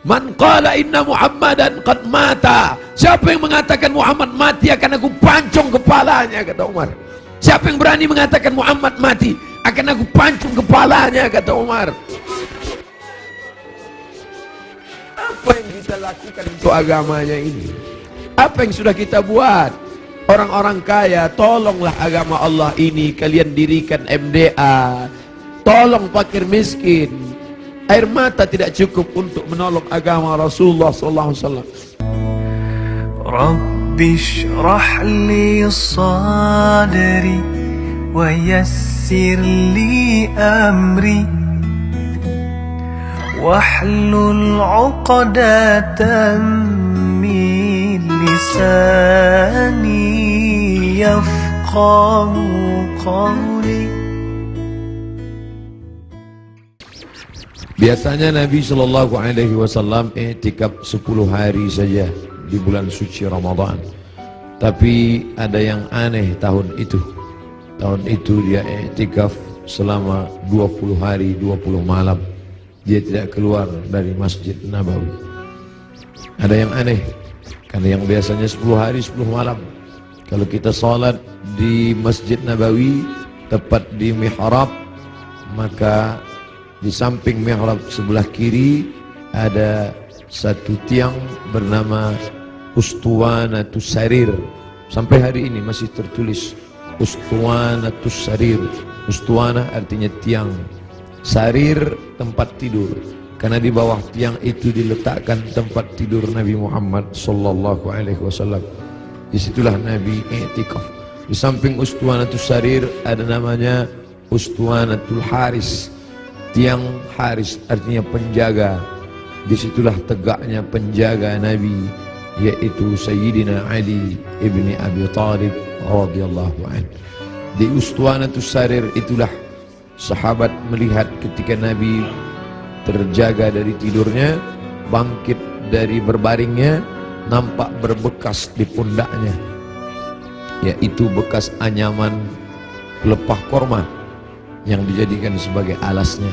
Man qala inna Muhammadan qad mata. Siapa yang mengatakan Muhammad mati, akan aku pancung kepalanya, kata Umar. Siapa yang berani mengatakan Muhammad mati, akan aku pancung kepalanya, kata Umar. Apa yang kita lakukan untuk agamanya ini? Apa yang sudah kita buat? Orang-orang kaya, tolonglah agama Allah ini. Kalian dirikan MDA, tolong fakir miskin. Air mata tidak cukup untuk menolong agama Rasulullah SAW. Rabbi shrah li sadri wa yassir li amri wahlul 'uqdatam min lisani yafqahu qawli. Biasanya Nabi Shallallahu Alaihi Wasallam i'tikaf 10 hari saja di bulan suci Ramadan. Tapi ada yang aneh tahun itu. Tahun itu dia i'tikaf selama 20 hari 20 malam. Dia tidak keluar dari Masjid Nabawi. Ada yang aneh, karena yang biasanya 10 hari 10 malam. Kalau kita sholat di Masjid Nabawi tepat di mihrab, maka di samping mihrab sebelah kiri ada satu tiang bernama Ustuwanatus Sarir. Sampai hari ini masih tertulis Ustuwanatus Sarir. Ustuwana artinya tiang, Sarir tempat tidur. Karena di bawah tiang itu diletakkan tempat tidur Nabi Muhammad sallallahu alaihi wasallam. Disitulah Nabi i'tikaf. Di samping Ustuwanatus Sarir ada namanya Ustuwanatul Haris. Tiang Haris artinya penjaga. Disitulah tegaknya penjaga Nabi, yaitu Sayyidina Ali ibni Abi Thalib radhiyallahu anhu. Di Ustuwanatus Sarir itulah sahabat melihat ketika Nabi terjaga dari tidurnya, bangkit dari berbaringnya, nampak berbekas di pundaknya, yaitu bekas anyaman pelepah korma yang dijadikan sebagai alasnya.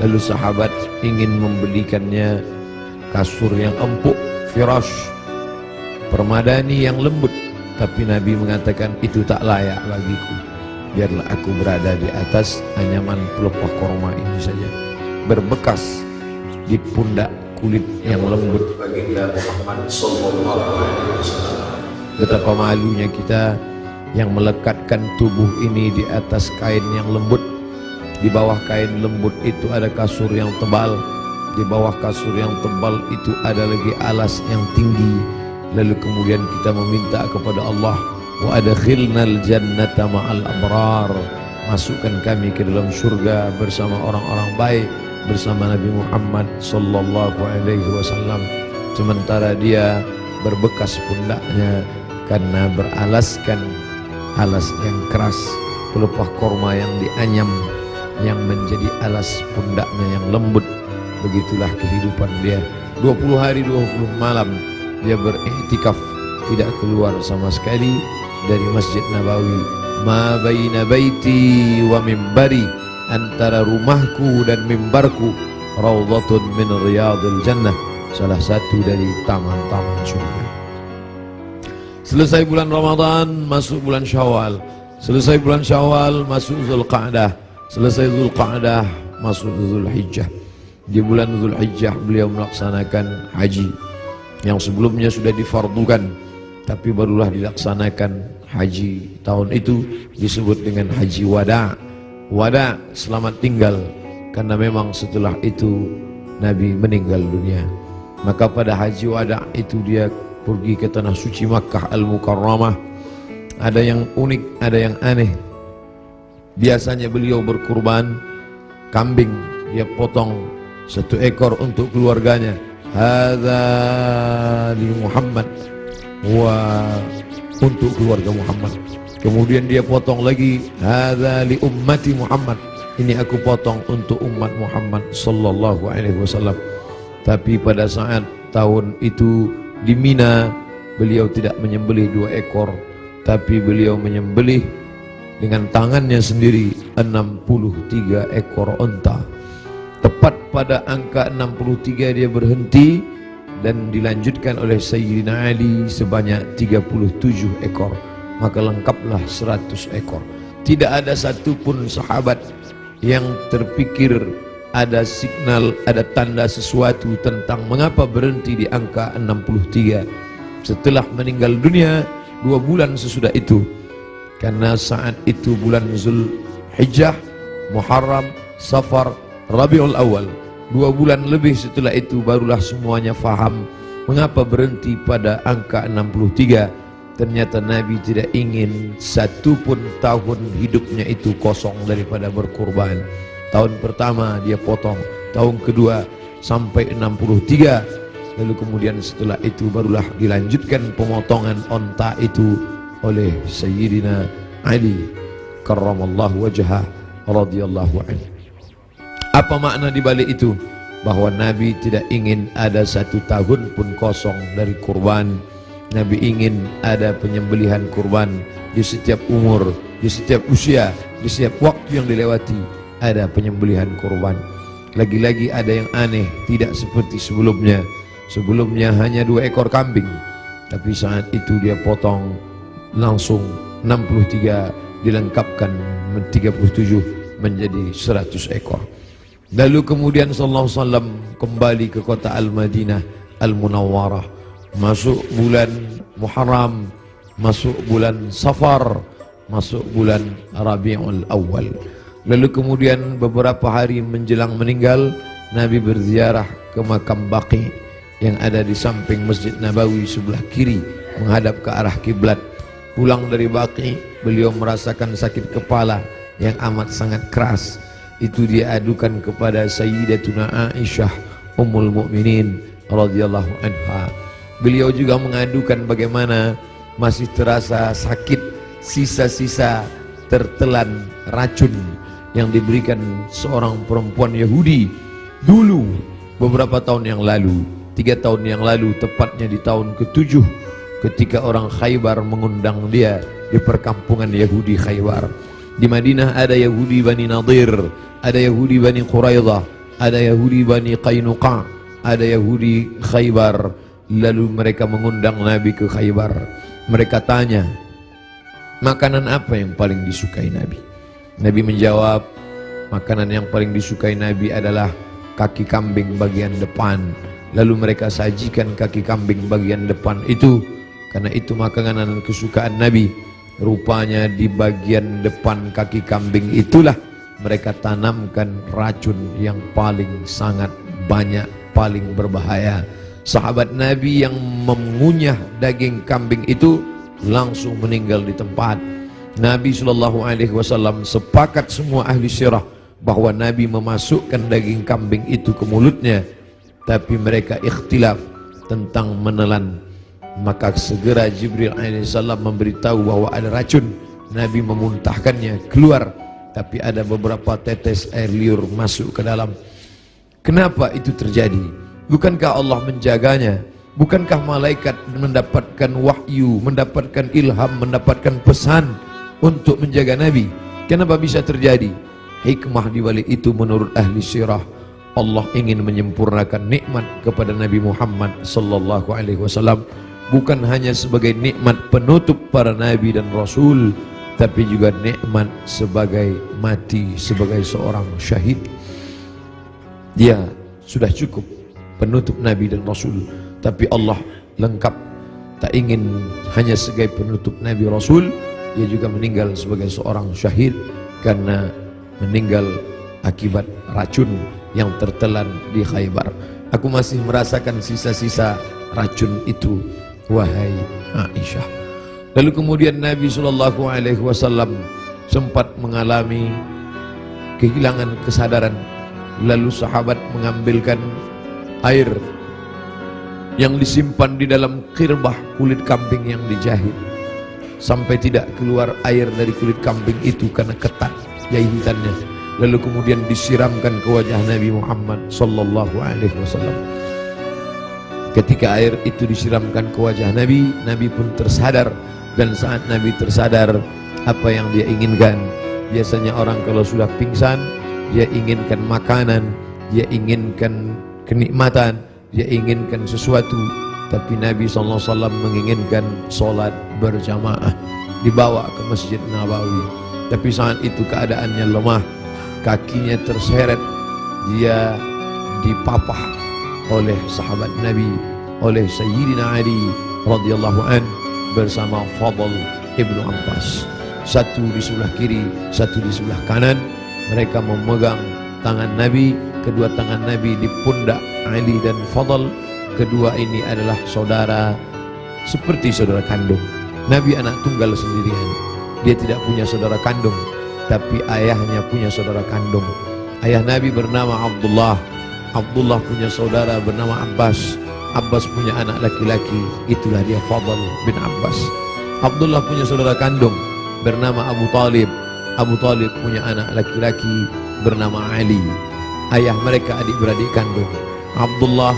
Lalu sahabat ingin membelikannya kasur yang empuk, firash, permadani yang lembut. Tapi Nabi mengatakan, itu tak layak bagiku. Biarlah aku berada di atas anyaman pelepah korma ini saja, berbekas di pundak kulit yang lembut. Baginda Muhammad sallallahu alaihi wasallam. Betapa malunya kita yang melekatkan tubuh ini di atas kain yang lembut. Di bawah kain lembut itu ada kasur yang tebal. Di bawah kasur yang tebal itu ada lagi alas yang tinggi. Lalu kemudian kita meminta kepada Allah, wa adkhilnal jannata ma'al abrar. Masukkan kami ke dalam surga bersama orang-orang baik, bersama Nabi Muhammad sallallahu alaihi wasallam. Sementara dia berbekas pundaknya karena beralaskan alas yang keras, pelepah korma yang dianyam, yang menjadi alas pundaknya yang lembut. Begitulah kehidupan dia. 20 hari 20 malam dia beriktikaf, tidak keluar sama sekali dari Masjid Nabawi. Ma baina baiti wa mimbari, antara rumahku dan mimbarku raudhatun min riyadil jannah, salah satu dari taman-taman surga. Selesai bulan Ramadan, masuk bulan Syawal. Selesai bulan Syawal, masuk Zulqa'dah. Selesai Zulqa'dah, masuk Zulhijjah. Di bulan Zulhijjah beliau melaksanakan haji yang sebelumnya sudah difardukan, tapi barulah dilaksanakan haji tahun itu, disebut dengan haji wada'. Wada' selamat tinggal, karena memang setelah itu Nabi meninggal dunia. Maka pada haji wada' itu dia pergi ke tanah suci Makkah Al-Mukarramah. Ada yang unik, ada yang aneh. Biasanya beliau berkurban kambing, dia potong 1 ekor untuk keluarganya. Hadza li Muhammad, wa untuk keluarga Muhammad. Kemudian dia potong lagi, hadza li ummati Muhammad, ini aku potong untuk umat Muhammad sallallahu alaihi wasallam. Tapi pada saat tahun itu di Mina, beliau tidak menyembelih 2 ekor, tapi beliau menyembelih dengan tangannya sendiri 63 ekor unta. Tepat pada angka 63 dia berhenti, dan dilanjutkan oleh Sayyidina Ali sebanyak 37 ekor, maka lengkaplah 100 ekor. Tidak ada satupun sahabat yang terpikir ada signal, ada tanda sesuatu tentang mengapa berhenti di angka 63 setelah meninggal dunia 2 bulan sesudah itu, karena saat itu bulan Zulhijjah, Muharram, Safar, Rabiul Awal, 2 bulan lebih setelah itu barulah semuanya faham mengapa berhenti pada angka 63. Ternyata Nabi tidak ingin satupun tahun hidupnya itu kosong daripada berkurban. Tahun pertama dia potong, tahun kedua sampai 63, lalu kemudian setelah itu barulah dilanjutkan pemotongan onta itu oleh Sayyidina Ali karramallahu wajhah radhiyallahu anhu. Apa makna di balik itu? Bahwa Nabi tidak ingin ada 1 tahun pun kosong dari kurban. Nabi ingin ada penyembelihan kurban di setiap umur, di setiap usia, di setiap waktu yang dilewati ada penyembelihan kurban. Lagi-lagi ada yang aneh, tidak seperti sebelumnya. Sebelumnya hanya 2 ekor kambing, tapi saat itu dia potong langsung 63, dilengkapkan 37 menjadi 100 ekor. Lalu kemudian sallallahu alaihi wasallam kembali ke kota Al-Madinah Al-Munawwarah, masuk bulan Muharram, masuk bulan Safar, masuk bulan Rabiul Awal. Lalu kemudian beberapa hari menjelang meninggal, Nabi berziarah ke makam Baqi yang ada di samping Masjid Nabawi sebelah kiri menghadap ke arah kiblat. Pulang dari Baqi, beliau merasakan sakit kepala yang amat sangat keras. Itu dia adukan kepada Sayyidatuna Aisyah Ummul Mukminin radhiyallahu anha. Beliau juga mengadukan bagaimana masih terasa sakit, sisa-sisa tertelan racun yang diberikan seorang perempuan Yahudi dulu beberapa tahun yang lalu, 3 tahun yang lalu, tepatnya di tahun ke-7 ketika orang Khaybar mengundang dia di perkampungan Yahudi Khaybar. Di Madinah ada Yahudi Bani Nadir, ada Yahudi Bani Quraidah, ada Yahudi Bani Qainuqa, ada Yahudi Khaybar. Lalu mereka mengundang Nabi ke Khaybar. Mereka tanya, makanan apa yang paling disukai Nabi? Nabi menjawab, makanan yang paling disukai Nabi adalah kaki kambing bagian depan. Lalu mereka sajikan kaki kambing bagian depan itu, karena itu makanan kesukaan Nabi. Rupanya di bagian depan kaki kambing itulah mereka tanamkan racun yang paling sangat banyak, paling berbahaya. Sahabat Nabi yang mengunyah daging kambing itu langsung meninggal di tempat. Nabi SAW sepakat semua ahli sirah bahwa Nabi memasukkan daging kambing itu ke mulutnya, tapi mereka ikhtilaf tentang menelan. Maka segera Jibril alaihissalam memberitahu bahwa ada racun. Nabi memuntahkannya keluar, tapi ada beberapa tetes air liur masuk ke dalam. Kenapa itu terjadi? Bukankah Allah menjaganya? Bukankah malaikat mendapatkan wahyu, mendapatkan ilham, mendapatkan pesan untuk menjaga Nabi? Kenapa bisa terjadi? Hikmah di balik itu menurut ahli sirah, Allah ingin menyempurnakan nikmat kepada Nabi Muhammad sallallahu alaihi wasallam, bukan hanya sebagai nikmat penutup para nabi dan rasul, tapi juga nikmat sebagai mati sebagai seorang syahid. Dia sudah cukup penutup nabi dan rasul, tapi Allah lengkap, tak ingin hanya sebagai penutup nabi rasul, dia juga meninggal sebagai seorang syahid karena meninggal akibat racun yang tertelan di Khaybar. Aku masih merasakan sisa-sisa racun itu, wahai Aisyah. Lalu kemudian Nabi SAW sempat mengalami kehilangan kesadaran. Lalu sahabat mengambilkan air yang disimpan di dalam khirbah kulit kambing yang dijahit, sampai tidak keluar air dari kulit kambing itu karena ketat jahitannya. Lalu kemudian disiramkan ke wajah Nabi Muhammad sallallahu alaihi wasallam. Ketika air itu disiramkan ke wajah Nabi, Nabi pun tersadar. Dan saat Nabi tersadar, apa yang dia inginkan? Biasanya orang kalau sudah pingsan, dia inginkan makanan, dia inginkan kenikmatan, dia inginkan sesuatu, tapi Nabi SAW menginginkan solat berjamaah, dibawa ke Masjid Nabawi. Tapi saat itu keadaannya lemah, kakinya terseret, dia dipapah oleh sahabat Nabi, oleh Sayyidina Ali radhiyallahu an bersama Fadl ibnu Abbas. Satu di sebelah kiri, satu di sebelah kanan. Mereka memegang tangan Nabi, kedua tangan Nabi di pundak Ali dan Fadl. Kedua ini adalah saudara, seperti saudara kandung. Nabi anak tunggal sendirian, dia tidak punya saudara kandung, tapi ayahnya punya saudara kandung. Ayah Nabi bernama Abdullah, Abdullah punya saudara bernama Abbas, Abbas punya anak laki-laki, itulah dia Fadl bin Abbas. Abdullah punya saudara kandung bernama Abu Talib, Abu Talib punya anak laki-laki bernama Ali. Ayah mereka adik-beradik kandung, Abdullah,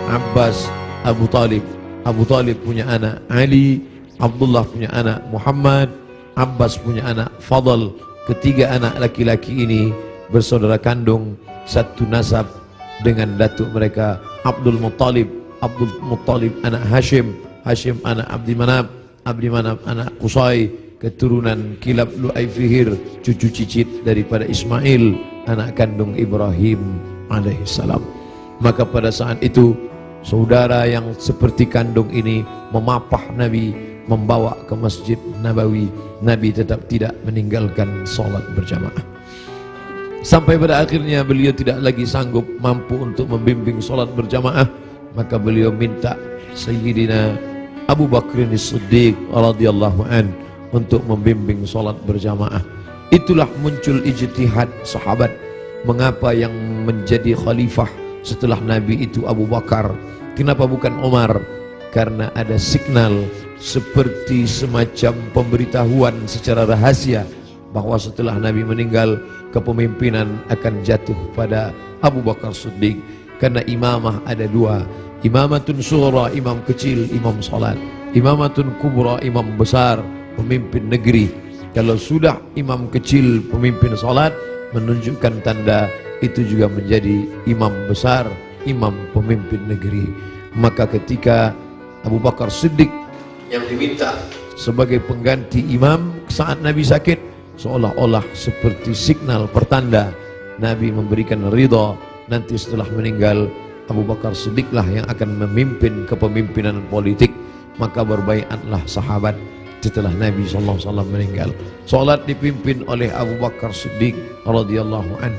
Abbas, Abu Talib. Abu Talib punya anak Ali, Abdullah punya anak Muhammad, Abbas punya anak Fadl. Ketiga anak laki-laki ini bersaudara kandung, satu nasab dengan datuk mereka Abdul Muttalib. Abdul Muttalib anak Hashim, Hashim anak Abdi Manaf, Abdi Manaf anak Qusay, keturunan Kilab Lu'ay Fihir, cucu cicit daripada Ismail, anak kandung Ibrahim alaihissalam. Maka pada saat itu saudara yang seperti kandung ini memapah Nabi, membawa ke Masjid Nabawi. Nabi tetap tidak meninggalkan solat berjamaah. Sampai pada akhirnya beliau tidak lagi sanggup mampu untuk membimbing solat berjamaah, maka beliau minta Sayyidina Abu Bakr As-Siddiq radhiyallahu an untuk membimbing solat berjamaah. Itulah muncul ijtihad sahabat, mengapa yang menjadi khalifah setelah Nabi itu Abu Bakar, kenapa bukan Umar? Karena ada signal seperti semacam pemberitahuan secara rahasia bahwa setelah Nabi meninggal, kepemimpinan akan jatuh pada Abu Bakar Siddiq. Karena imamah ada dua, imamatun sughra, imam kecil, imam salat, imamatun kubra, imam besar, pemimpin negeri. Kalau sudah imam kecil pemimpin salat, menunjukkan tanda itu juga menjadi imam besar, imam pemimpin negeri. Maka ketika Abu Bakar Siddiq yang diminta sebagai pengganti imam saat Nabi sakit, seolah-olah seperti signal pertanda Nabi memberikan ridha, nanti setelah meninggal Abu Bakar Siddiqlah yang akan memimpin kepemimpinan politik. Maka berbaiatlah sahabat setelah Nabi SAW meninggal. Salat dipimpin oleh Abu Bakar Siddiq radhiyallahu an.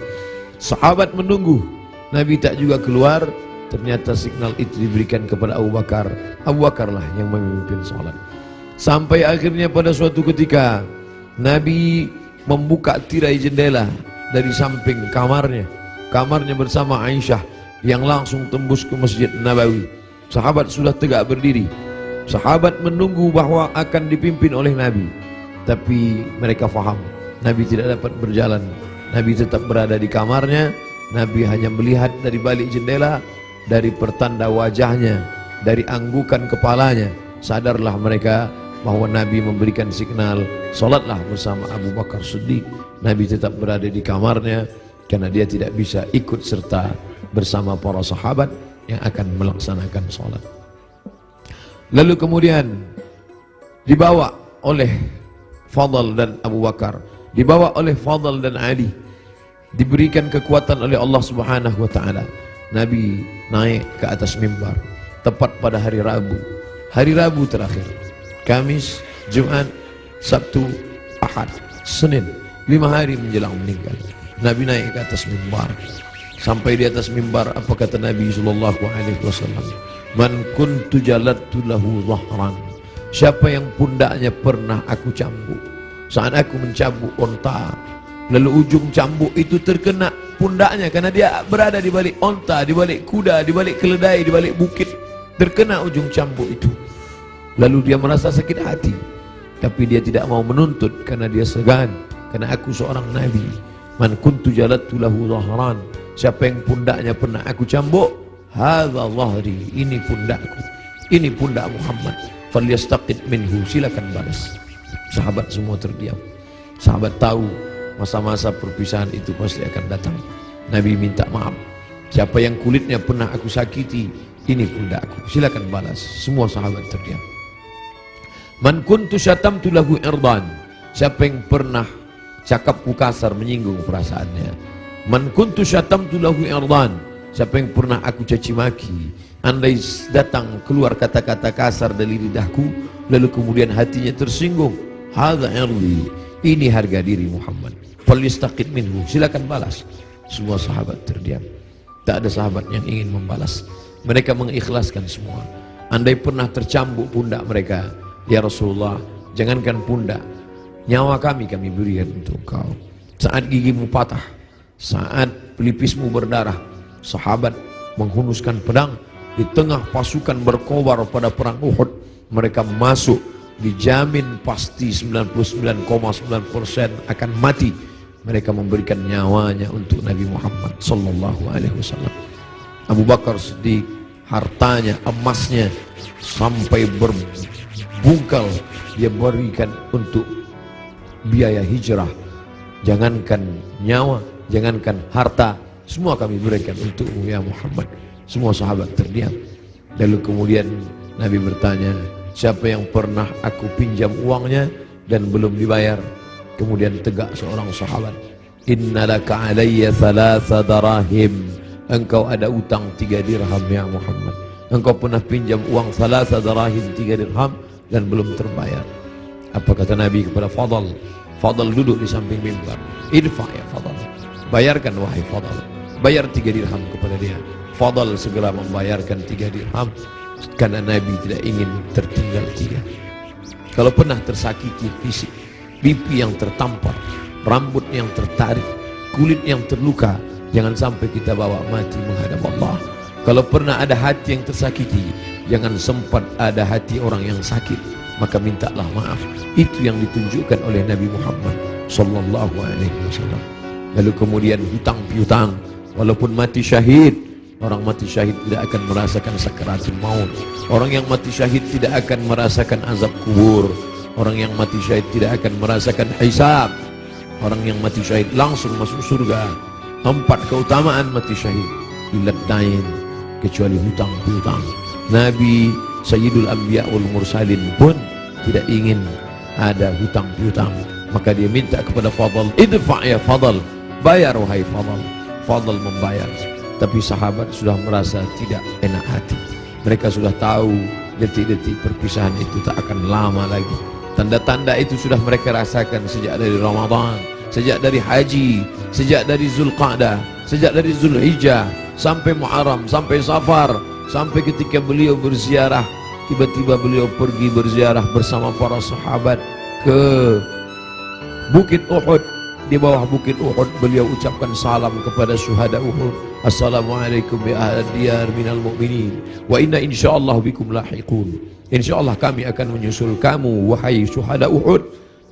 Sahabat menunggu, Nabi tak juga keluar. Ternyata signal itu diberikan kepada Abu Bakar. Abu Bakarlah yang memimpin salat. Sampai akhirnya pada suatu ketika Nabi membuka tirai jendela dari samping kamarnya, kamarnya bersama Aisyah yang langsung tembus ke Masjid Nabawi. Sahabat sudah tegak berdiri. Sahabat menunggu bahwa akan dipimpin oleh Nabi, tapi mereka faham Nabi tidak dapat berjalan. Nabi tetap berada di kamarnya. Nabi hanya melihat dari balik jendela, dari pertanda wajahnya, dari anggukan kepalanya. Sadarlah mereka bahwa Nabi memberikan signal, solatlah bersama Abu Bakar Siddiq. Nabi tetap berada di kamarnya karena dia tidak bisa ikut serta bersama para sahabat yang akan melaksanakan solat. Lalu kemudian dibawa oleh Fadl dan Abu Bakar, dibawa oleh Fadl dan Ali, diberikan kekuatan oleh Allah Subhanahu wa taala. Nabi naik ke atas mimbar tepat pada hari Rabu. Hari Rabu terakhir, Kamis, Jumat, Sabtu, Ahad, Senin, 5 hari menjelang meninggal. Nabi naik ke atas mimbar. Sampai di atas mimbar, apa kata Nabi sallallahu alaihi wasallam? Man kuntu jalattu lahu dhahran. Siapa yang pundaknya pernah aku cambuk, saat aku mencambuk onta, lalu ujung cambuk itu terkena pundaknya karena dia berada di balik onta, di balik kuda, di balik keledai, di balik bukit, terkena ujung cambuk itu. Lalu dia merasa sakit hati, tapi dia tidak mau menuntut karena dia segan, karena aku seorang nabi. Man kuntu jalattu lahu dhahran. Siapa yang pundaknya pernah aku cambuk, hadza dhahri, ini pundakku, ini pundak Muhammad, falyastaqid minhu, silakan balas. Sahabat semua terdiam. Sahabat tahu masa-masa perpisahan itu pasti akan datang. Nabi minta maaf. Siapa yang kulitnya pernah aku sakiti, ini pundakku, silakan balas. Semua sahabat terdiam. Man kuntu syatamtu lahu irdan, siapa yang pernah cakapku kasar menyinggung perasaannya. Man kuntu syatamtu lahu irdan, siapa yang pernah aku caci maki, andai datang keluar kata-kata kasar dari lidahku lalu kemudian hatinya tersinggung, hadza irdi, ini harga diri Muhammad, falyastaqid minhu, silakan balas. Semua sahabat terdiam. Tak ada sahabat yang ingin membalas. Mereka mengikhlaskan semua. Andai pernah tercambuk pundak mereka, ya Rasulullah, jangankan pundak, nyawa kami berikan untuk kau. Saat gigimu patah, saat pelipismu berdarah, sahabat menghunuskan pedang di tengah pasukan berkobar pada perang Uhud. Mereka masuk, dijamin pasti 99,9% akan mati. Mereka memberikan nyawanya untuk Nabi Muhammad sallallahu alaihi wasallam. Abu Bakar Siddiq, hartanya, emasnya sampai berbungkal dia berikan untuk biaya hijrah. Jangankan nyawa, jangankan harta, semua kami berikan untukmu ya Muhammad. Semua sahabat terdiam. Lalu kemudian Nabi bertanya, siapa yang pernah aku pinjam uangnya dan belum dibayar? Kemudian tegak seorang sahabat, innalaka alayya thalatha darahim, engkau ada utang 3 dirham ya Muhammad. Engkau pernah pinjam uang thalatha darahim, 3 dirham dan belum terbayar. Apa kata Nabi kepada Fadl? Fadl duduk di samping mimbar. Idfa ya Fadl, bayarkan wahai Fadl. Bayar 3 dirham kepada dia. Fadl segera membayarkan 3 dirham karena Nabi tidak ingin tertinggal 3. Kalau pernah tersakiti fisik, pipi yang tertampar, rambut yang tertarik, kulit yang terluka, jangan sampai kita bawa mati menghadap Allah. Kalau pernah ada hati yang tersakiti, jangan sempat ada hati orang yang sakit, maka mintalah maaf. Itu yang ditunjukkan oleh Nabi Muhammad sallallahu alaihi wasallam. Lalu kemudian hutang piutang, walaupun mati syahid, orang mati syahid tidak akan merasakan sakaratul maut. Orang yang mati syahid tidak akan merasakan azab kubur. Orang yang mati syahid tidak akan merasakan hisab. Orang yang mati syahid langsung masuk surga. 4 keutamaan mati syahid, ilat dain, kecuali hutang piutang. Nabi Sayyidul Anbiya wal Mursalin pun tidak ingin ada hutang piutang, maka dia minta kepada Fadl, idfa ya Fadl, bayar wahai Fadl. Fadl membayar. Tapi sahabat sudah merasa tidak enak hati. Mereka sudah tahu detik-detik perpisahan itu tak akan lama lagi. Tanda-tanda itu sudah mereka rasakan sejak dari Ramadan, sejak dari haji, sejak dari Zulqa'dah, sejak dari Zulhijjah, sampai Muharram, sampai Safar, sampai ketika beliau berziarah. Tiba-tiba beliau pergi berziarah bersama para sahabat ke Bukit Uhud. Di bawah Bukit Uhud beliau ucapkan salam kepada syuhada Uhud. Assalamualaikum ya ahlal diyar minal mu'minin wa inna insyaallah bikum lahiqun. Insyaallah kami akan menyusul kamu wahai syuhada Uhud.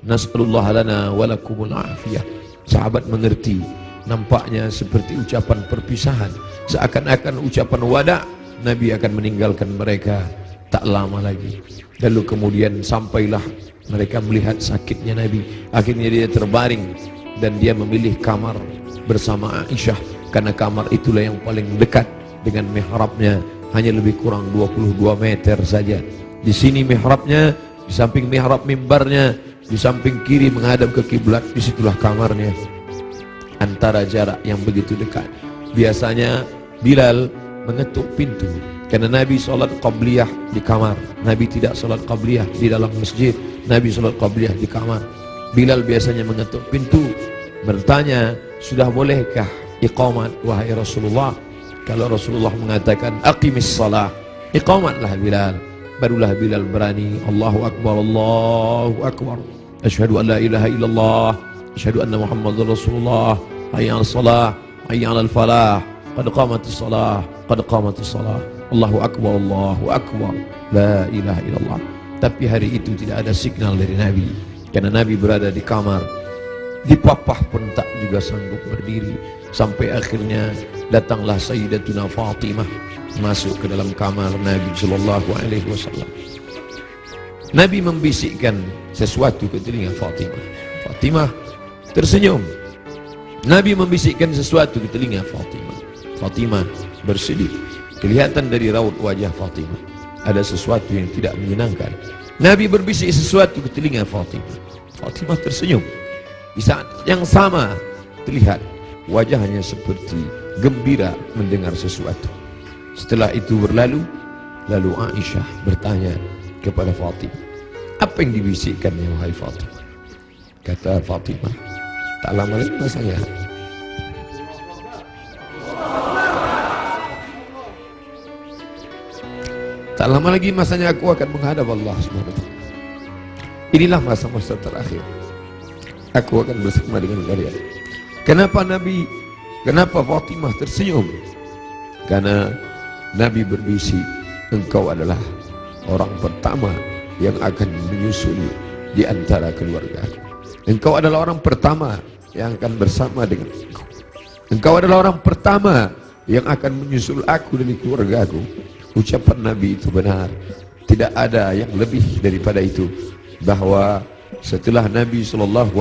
Nas'alullah lana wa lakumul afiyah. Sahabat mengerti, nampaknya seperti ucapan perpisahan, seakan-akan ucapan wada. Nabi akan meninggalkan mereka tak lama lagi. Lalu kemudian sampailah mereka melihat sakitnya Nabi. Akhirnya dia terbaring dan dia memilih kamar bersama Aisyah, karena kamar itulah yang paling dekat dengan mihrabnya, hanya lebih kurang 22 meter saja. Di sini mihrabnya, di samping mihrab mimbarnya, di samping kiri menghadap ke kiblat, disitulah kamarnya. Antara jarak yang begitu dekat. Biasanya Bilal mengetuk pintu, karena Nabi sholat qabliyah di kamar. Nabi tidak sholat qabliyah di dalam masjid. Nabi sholat qabliyah di kamar. Bilal biasanya mengetuk pintu, bertanya, sudah bolehkah iqamat wahai Rasulullah? Kalau Rasulullah mengatakan aqimis salah, iqamatlah Bilal. Barulah Bilal berani, Allahu Akbar, Allahu Akbar, asyhadu an la ilaha illallah, asyhadu anna Muhammadar Rasulullah, hayya 'alas salah, hayya 'alal falah, qad qamatis salah, qad qamatis salah, Allahu Akbar, Allahu Akbar, la ilaha illallah. Tapi hari itu tidak ada signal dari Nabi, karena Nabi berada di kamar. Dipapah pun tak juga sanggup berdiri. Sampai akhirnya datanglah Sayyidatuna Fatimah masuk ke dalam kamar Nabi sallallahu alaihi wasallam. Nabi membisikkan sesuatu ke telinga Fatimah. Fatimah tersenyum. Nabi membisikkan sesuatu ke telinga Fatimah. Fatimah bersedih. Kelihatan dari raut wajah Fatimah ada sesuatu yang tidak menyenangkan. Nabi berbisik sesuatu ke telinga Fatimah. Fatimah tersenyum. Di saat yang sama terlihat wajahnya seperti gembira mendengar sesuatu. Setelah itu berlalu, lalu Aisyah bertanya kepada Fatimah, apa yang dibisikkannya wahai Fatimah? Kata Fatimah, tak lama lagi masanya. Tak lama lagi masanya aku akan menghadap Allah SWT. Inilah masa-masa terakhir. Aku akan bersama dengan kalian. Kenapa Fatimah tersenyum? Karena Nabi berbisik, engkau adalah orang pertama yang akan menyusuli di antara keluarga. Engkau adalah orang pertama yang akan bersama dengan engkau. Engkau adalah orang pertama yang akan menyusul aku dari keluargaku. Ucapan Nabi itu benar. Tidak ada yang lebih daripada itu. Bahwa setelah Nabi SAW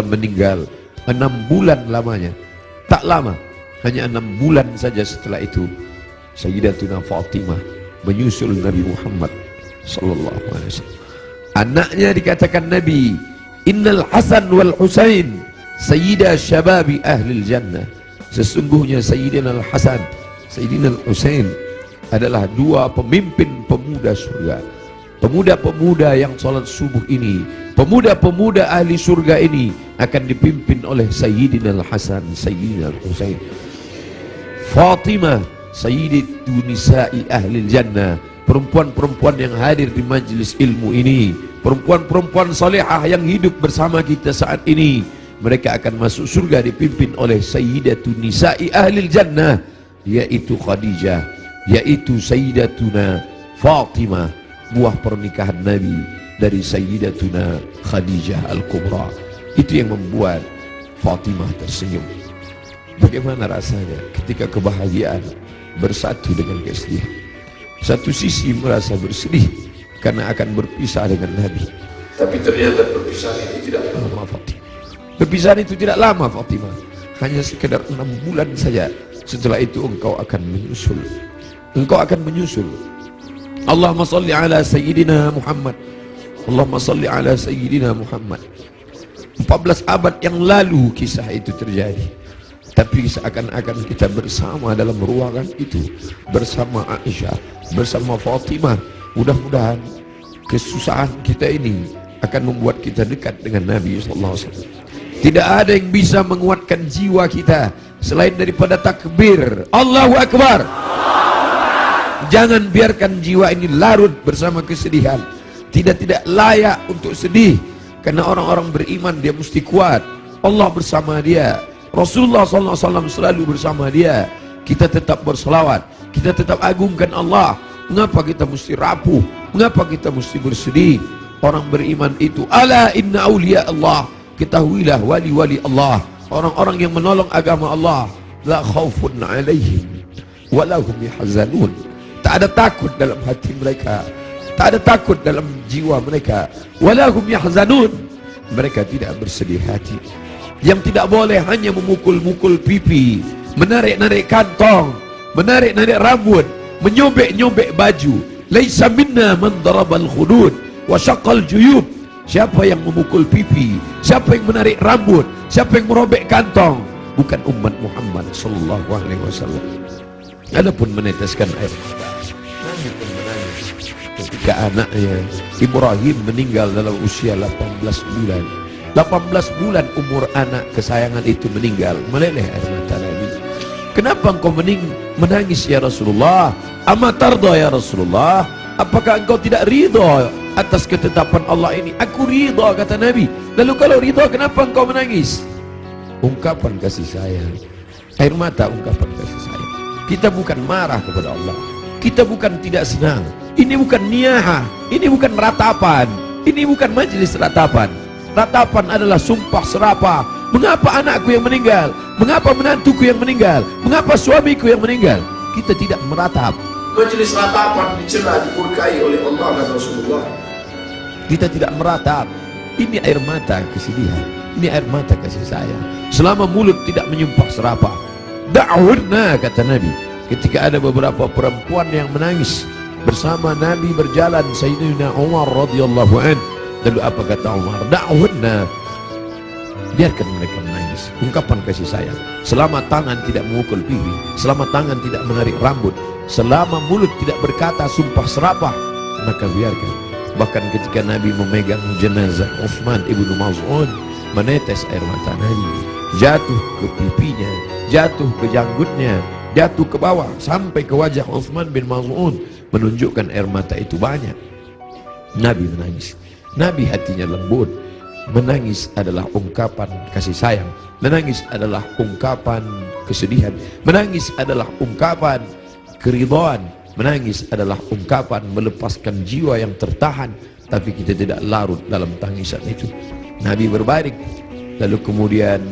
meninggal 6 bulan lamanya, tak lama, hanya 6 bulan saja setelah itu, Sayyidatuna Fatimah menyusul Nabi Muhammad SAW. Anaknya dikatakan Nabi, Innal Hasan wal Husain Sayyida Syababi Ahlil Jannah. Sesungguhnya Sayyidina Al-Hasan, Sayyidina Al-Husain adalah 2 pemimpin pemuda surga. Pemuda-pemuda yang salat subuh ini, pemuda-pemuda ahli surga ini akan dipimpin oleh Sayyidina Al-Hasan, Sayyidina Al-Husain. Fatimah Sayyidatu Nisa'i Ahlil Jannah, perempuan-perempuan yang hadir di majlis ilmu ini, perempuan-perempuan salihah yang hidup bersama kita saat ini. Mereka akan masuk surga dipimpin oleh Sayyidatu Nisa'i Ahlil Jannah, yaitu Khadijah, yaitu Sayyidatuna Fatimah, buah pernikahan Nabi dari Sayyidatuna Khadijah Al-Kubra. Itu yang membuat Fatimah tersenyum. Bagaimana rasanya ketika kebahagiaan bersatu dengan kesedihan? Satu sisi merasa bersedih karena akan berpisah dengan Nabi, tapi ternyata perpisahan itu tidak lama Fatimah. Perpisahan itu tidak lama Fatimah, hanya sekedar 6 bulan saja. Setelah itu engkau akan menyusul. Engkau akan menyusul. Allahumma salli ala Sayyidina Muhammad. Allahumma salli ala Sayyidina Muhammad. 14 abad yang lalu kisah itu terjadi, tapi seakan-akan kita bersama dalam ruangan itu, bersama Aisyah, bersama Fatimah. Mudah-mudahan kesusahan kita ini akan membuat kita dekat dengan Nabi SAW. Tidak ada yang bisa menguatkan jiwa kita selain daripada takbir Allahu Akbar. Jangan biarkan jiwa ini larut bersama kesedihan. Tidak layak untuk sedih, karena orang-orang beriman dia mesti kuat. Allah bersama dia, Rasulullah SAW selalu bersama dia. Kita tetap berselawat, kita tetap agungkan Allah. Mengapa kita mesti rapuh? Mengapa kita mesti bersedih? Orang beriman itu, ala inna awliya Allah, ketahuilah wali-wali Allah, orang-orang yang menolong agama Allah, la khaufun alaihim walahum yahzanun. Tak ada takut dalam hati mereka, tak ada takut dalam jiwa mereka. Walahum yahzanun, mereka tidak bersedih hati. Yang tidak boleh hanya memukul-mukul pipi, menarik-narik kantong, menarik-narik rambut, menyobek-nyobek baju. Laisa minna man darabal khudud wa syaqqal juyub. Siapa yang memukul pipi, siapa yang menarik rambut, siapa yang merobek kantong, bukan umat Muhammad sallallahu alaihi wasallam. Adapun meneteskan air mata, Nabi pun menangis ketika anaknya Ibrahim meninggal dalam usia 18 bulan. 18 bulan umur anak kesayangan itu meninggal, meleleh air mata Nabi. Kenapa engkau menangis ya Rasulullah? Ama tarda ya Rasulullah? Apakah engkau tidak ridha atas ketetapan Allah ini? Aku ridha, kata Nabi. Lalu kalau ridha, kenapa engkau menangis? Ungkapan kasih sayang. Air mata ungkapan kasih sayang. Kita bukan marah kepada Allah, kita bukan tidak senang. Ini bukan niyaha, ini bukan ratapan, ini bukan majelis ratapan. Ratapan adalah sumpah serapah. Mengapa anakku yang meninggal? Mengapa menantuku yang meninggal? Mengapa suamiku yang meninggal? Kita tidak meratap. Majelis ratapan dicela, dimurkai oleh Allah dan Rasulullah. Kita tidak meratap. Ini air mata kesedihan, ini air mata kasih sayang. Selama mulut tidak menyumpah serapah, da'hunna, kata Nabi, ketika ada beberapa perempuan yang menangis bersama Nabi berjalan, Sayyidina Umar radhiyallahu an. Lalu apa kata Umar? Da'hunna, biarkan mereka menangis. Ungkapan kasih sayang. Selama tangan tidak memukul pipi, selama tangan tidak menarik rambut, selama mulut tidak berkata sumpah serapah, maka biarkan. Bahkan ketika Nabi memegang jenazah Utsman ibnu Maz'un, menetes air mata Nabi, jatuh ke pipinya, jatuh ke janggutnya, jatuh ke bawah sampai ke wajah Utsman bin Maz'un, menunjukkan air mata itu banyak. Nabi menangis. Nabi hatinya lembut. Menangis adalah ungkapan kasih sayang. Menangis adalah ungkapan kesedihan. Menangis adalah ungkapan keridhaan. Menangis adalah ungkapan melepaskan jiwa yang tertahan, tapi kita tidak larut dalam tangisan itu. Nabi berbaring, lalu kemudian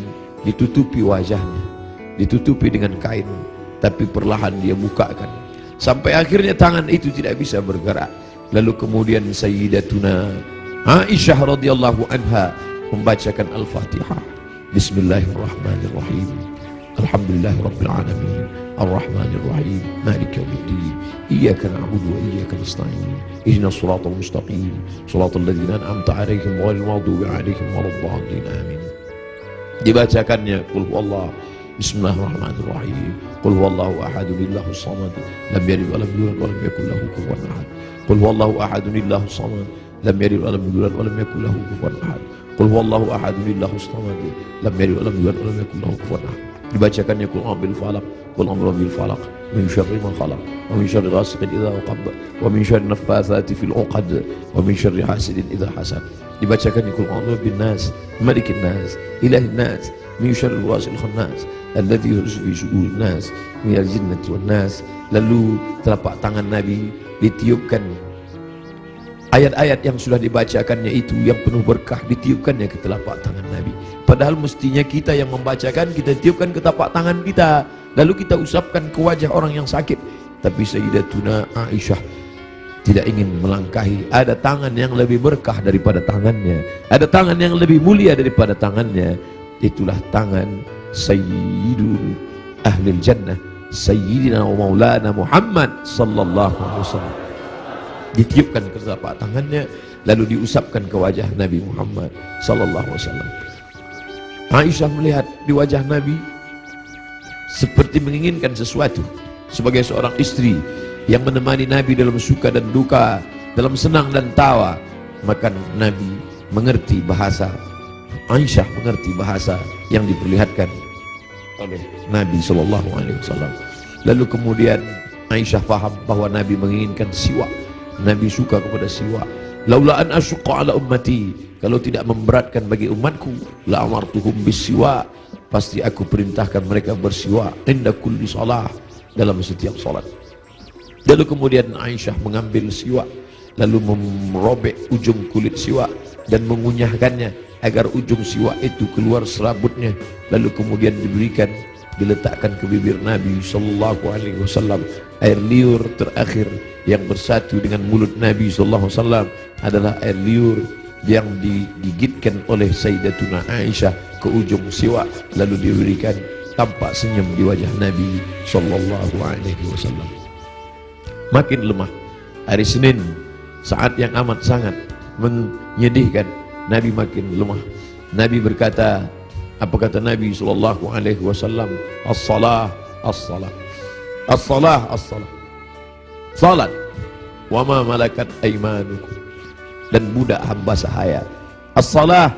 ditutupi wajahnya, ditutupi dengan kain, tapi perlahan dia bukakan sampai akhirnya tangan itu tidak bisa bergerak. Lalu kemudian Sayyidatuna Aisyah radhiyallahu anha membacakan Al-Fatihah. Bismillahirrahmanirrahim. Alhamdulillahirabbil alamin. Arrahmanir rahim. Maliki yaumiddin. Iyyaka na'budu wa iyyaka nasta'in. Ihdinas shiratal mustaqim. Shiratal ladzina an'amta 'alaihim ghairil maghdubi 'alaihim waladdallin. Amin. Dibacakannya qul huwallahu. Bismillahirrahmanirrahim. Qul huwallahu ahad, Allahus samad, lam yalid wa lam yulad wa lam yakul lahu kufuwan ahad. Qul huwallahu ahad, Allahus samad, lam yalid wa lam yulad wa lam yakul lahu kufuwan ahad. Qul huwallahu ahad, Allahus samad, lam yalid wa lam yulad wa lam yakul lahu kufuwan ahad. Dibacakannya qul a'udzu bil falaq, qul a'udzu bil falaq, min syarri ma khalaq, wa min syarri ghasiqin idza waqab, wa min syarri naffatsati fil 'uqad, wa min syarri hasidin idza hasad. Dibacakannya qul a'udzu bin nas, malikin nas, ilahin nas, min syarri wasil khannas, alladzi yuhsu fi sudurin nas, minal jinnati wan nas. Lalu telapak tangan Nabi ditiupkan, ayat-ayat yang sudah dibacakannya itu yang penuh berkah ditiupkannya ke telapak tangan Nabi. Padahal mestinya kita yang membacakan, kita tiupkan ke telapak tangan kita, lalu kita usapkan ke wajah orang yang sakit. Tapi Sayyidatuna Aisyah tidak ingin melangkahi. Ada tangan yang lebih berkah daripada tangannya, ada tangan yang lebih mulia daripada tangannya. Itulah tangan Sayyidul Ahlil Jannah, Sayyidina wa Maulana Muhammad sallallahu alaihi wasallam. Ditiupkan ke telapak tangannya, lalu diusapkan ke wajah Nabi Muhammad sallallahu alaihi wasallam. Aisyah melihat di wajah Nabi seperti menginginkan sesuatu. Sebagai seorang istri yang menemani Nabi dalam suka dan duka, dalam senang dan tawa, maka Nabi mengerti bahasa, Aisyah mengerti bahasa yang diperlihatkan oleh Nabi sallallahu alaihi wasallam. Lalu kemudian Aisyah faham bahwa Nabi menginginkan siwak. Nabi suka kepada siwak. Laula an asyqa ala ummati, kalau tidak memberatkan bagi umatku, la amartuhum bisiwak, pasti aku perintahkan mereka bersiwak inda kulli shalah, dalam setiap salat. Lalu kemudian Aisyah mengambil siwak, lalu merobek ujung kulit siwak dan mengunyahkannya agar ujung siwak itu keluar serabutnya. Lalu kemudian diberikan, diletakkan ke bibir Nabi sallallahu alaihi wasallam. Air liur terakhir yang bersatu dengan mulut Nabi sallallahu alaihi wasallam adalah air liur yang digigitkan oleh Sayyidatuna Aisyah ke ujung siwak, lalu diberikan. Tampak senyum di wajah Nabi sallallahu alaihi wasallam. Makin lemah. Hari Senin, saat yang amat sangat menyedihkan, Nabi makin lemah. Nabi berkata, apa kata Nabi sallallahu alaihi wasallam? As-salah, as-salah, as-salah, as-salah. Salat. Wa ma malakat aymanukum, dan budak hamba sahaya. As-salah,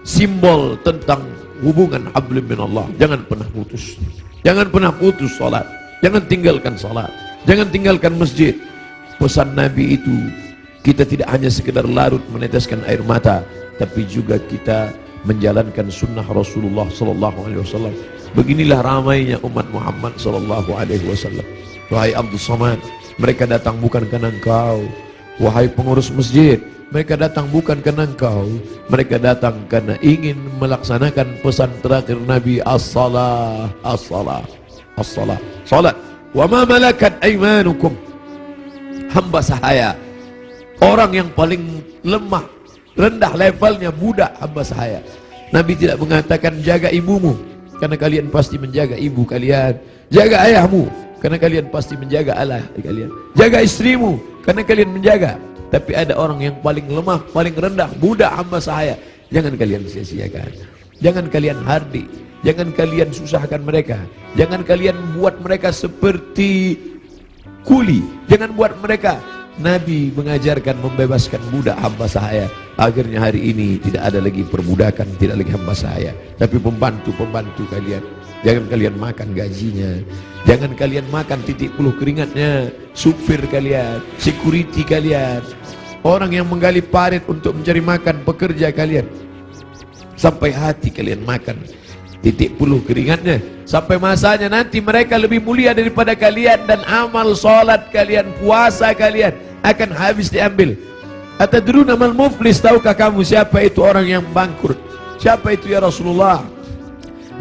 simbol tentang hubungan hablum minallah. Jangan pernah putus. Jangan pernah putus salat. Jangan tinggalkan salat. Jangan tinggalkan masjid. Pesan Nabi itu, kita tidak hanya sekedar larut meneteskan air mata, tapi juga kita menjalankan sunnah Rasulullah sallallahu alaihi wasallam. Beginilah ramainya umat Muhammad sallallahu alaihi wasallam. Wahai Abdul Samad, mereka datang bukan karena engkau. Wahai pengurus masjid, mereka datang bukan karena engkau. Mereka datang karena ingin melaksanakan pesan terakhir Nabi, as-salah, as-salah, as-salah, salat. Wa ma malakat aymanukum, hamba sahaya, orang yang paling lemah, rendah levelnya, budak hamba sahaya. Nabi tidak mengatakan jaga ibumu, karena kalian pasti menjaga ibu kalian. Jaga ayahmu, karena kalian pasti menjaga Allah kalian. Jaga istrimu, karena kalian menjaga. Tapi ada orang yang paling lemah, paling rendah, budak hamba sahaya. Jangan kalian sia-siakan. Jangan kalian hardik. Jangan kalian susahkan mereka. Jangan kalian buat mereka seperti kuli. Jangan buat mereka. Nabi mengajarkan membebaskan budak hamba sahaya. Akhirnya hari ini tidak ada lagi perbudakan, tidak lagi hamba sahaya, tapi pembantu-pembantu kalian. Jangan kalian makan gajinya. Jangan kalian makan titik puluh keringatnya. Supir kalian, security kalian, orang yang menggali parit untuk mencari makan, pekerja kalian. Sampai hati kalian makan titik puluh keringatnya. Sampai masanya nanti mereka lebih mulia daripada kalian, dan amal sholat kalian, puasa kalian akan habis diambil. Atadruna mal muflis, tahukah kamu siapa itu orang yang bangkrut? Siapa itu ya Rasulullah?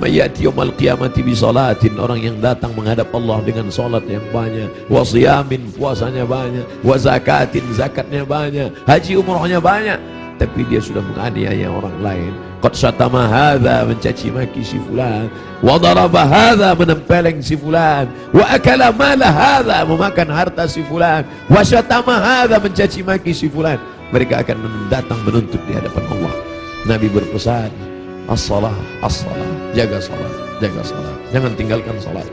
Mayati yaumal qiyamati bi salatin, orang yang datang menghadap Allah dengan salat yang banyak, wa siyamin, puasanya banyak, wa zakatin, zakatnya banyak, haji umrohnya banyak, tapi dia sudah menganiaya orang lain. Qad syatama hadza, mencaci maki si fulan, wa daraba hadza, menempeleng si fulan, wa akala mala hadza, memakan harta si fulan, wa syatama hadza, mencaci maki si fulan. Mereka akan datang menuntut di hadapan Allah. Nabi berpesan, as-salah, as-salah, jaga salat, jaga salat, jangan tinggalkan salat.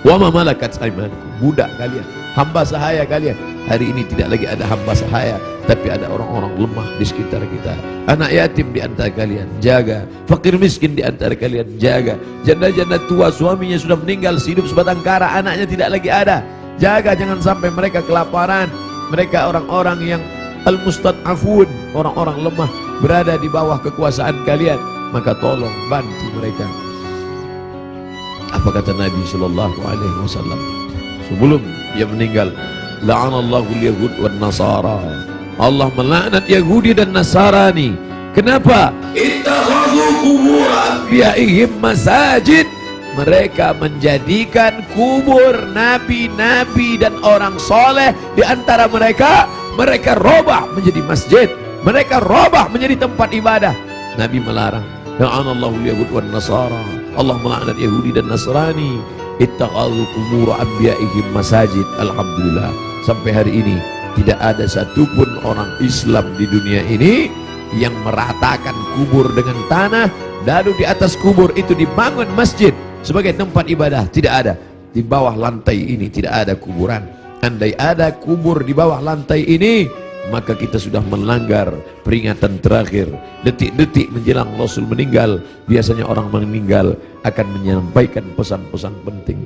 Wa ma malakat aymanukum, budak kalian, hamba sahaya kalian. Hari ini tidak lagi ada hamba sahaya, tapi ada orang-orang lemah di sekitar kita. Anak yatim di antara kalian, jaga. Fakir miskin di antara kalian, jaga. Janda-janda tua, suaminya sudah meninggal, hidup sebatang kara, anaknya tidak lagi ada, jaga. Jangan sampai mereka kelaparan. Mereka orang-orang yang al-mustad'afun, orang-orang lemah, berada di bawah kekuasaan kalian, maka tolong bantu mereka. Apa kata Nabi sallallahu alaihi wasallam sebelum dia meninggal? La'anallahu al-yahud wan nasara. Allah melaknat Yahudi dan Nasrani. Kenapa? Ittakhadhu qubur anbiya'ihim masajid. Mereka menjadikan kubur nabi-nabi dan orang soleh di antara mereka, mereka robah menjadi masjid. Mereka robah menjadi tempat ibadah. Nabi melarang. La'anallahu al-yahud wan nasara. Allah melaknat Yahudi dan Nasrani. Ittakhadhu qubur anbiya'ihim masajid. Alhamdulillah, sampai hari ini tidak ada satupun orang Islam di dunia ini yang meratakan kubur dengan tanah, lalu di atas kubur itu dibangun masjid sebagai tempat ibadah. Tidak ada. Di bawah lantai ini tidak ada kuburan. Andai ada kubur di bawah lantai ini, maka kita sudah melanggar peringatan terakhir. Detik-detik menjelang Rasul meninggal, biasanya orang meninggal akan menyampaikan pesan-pesan penting.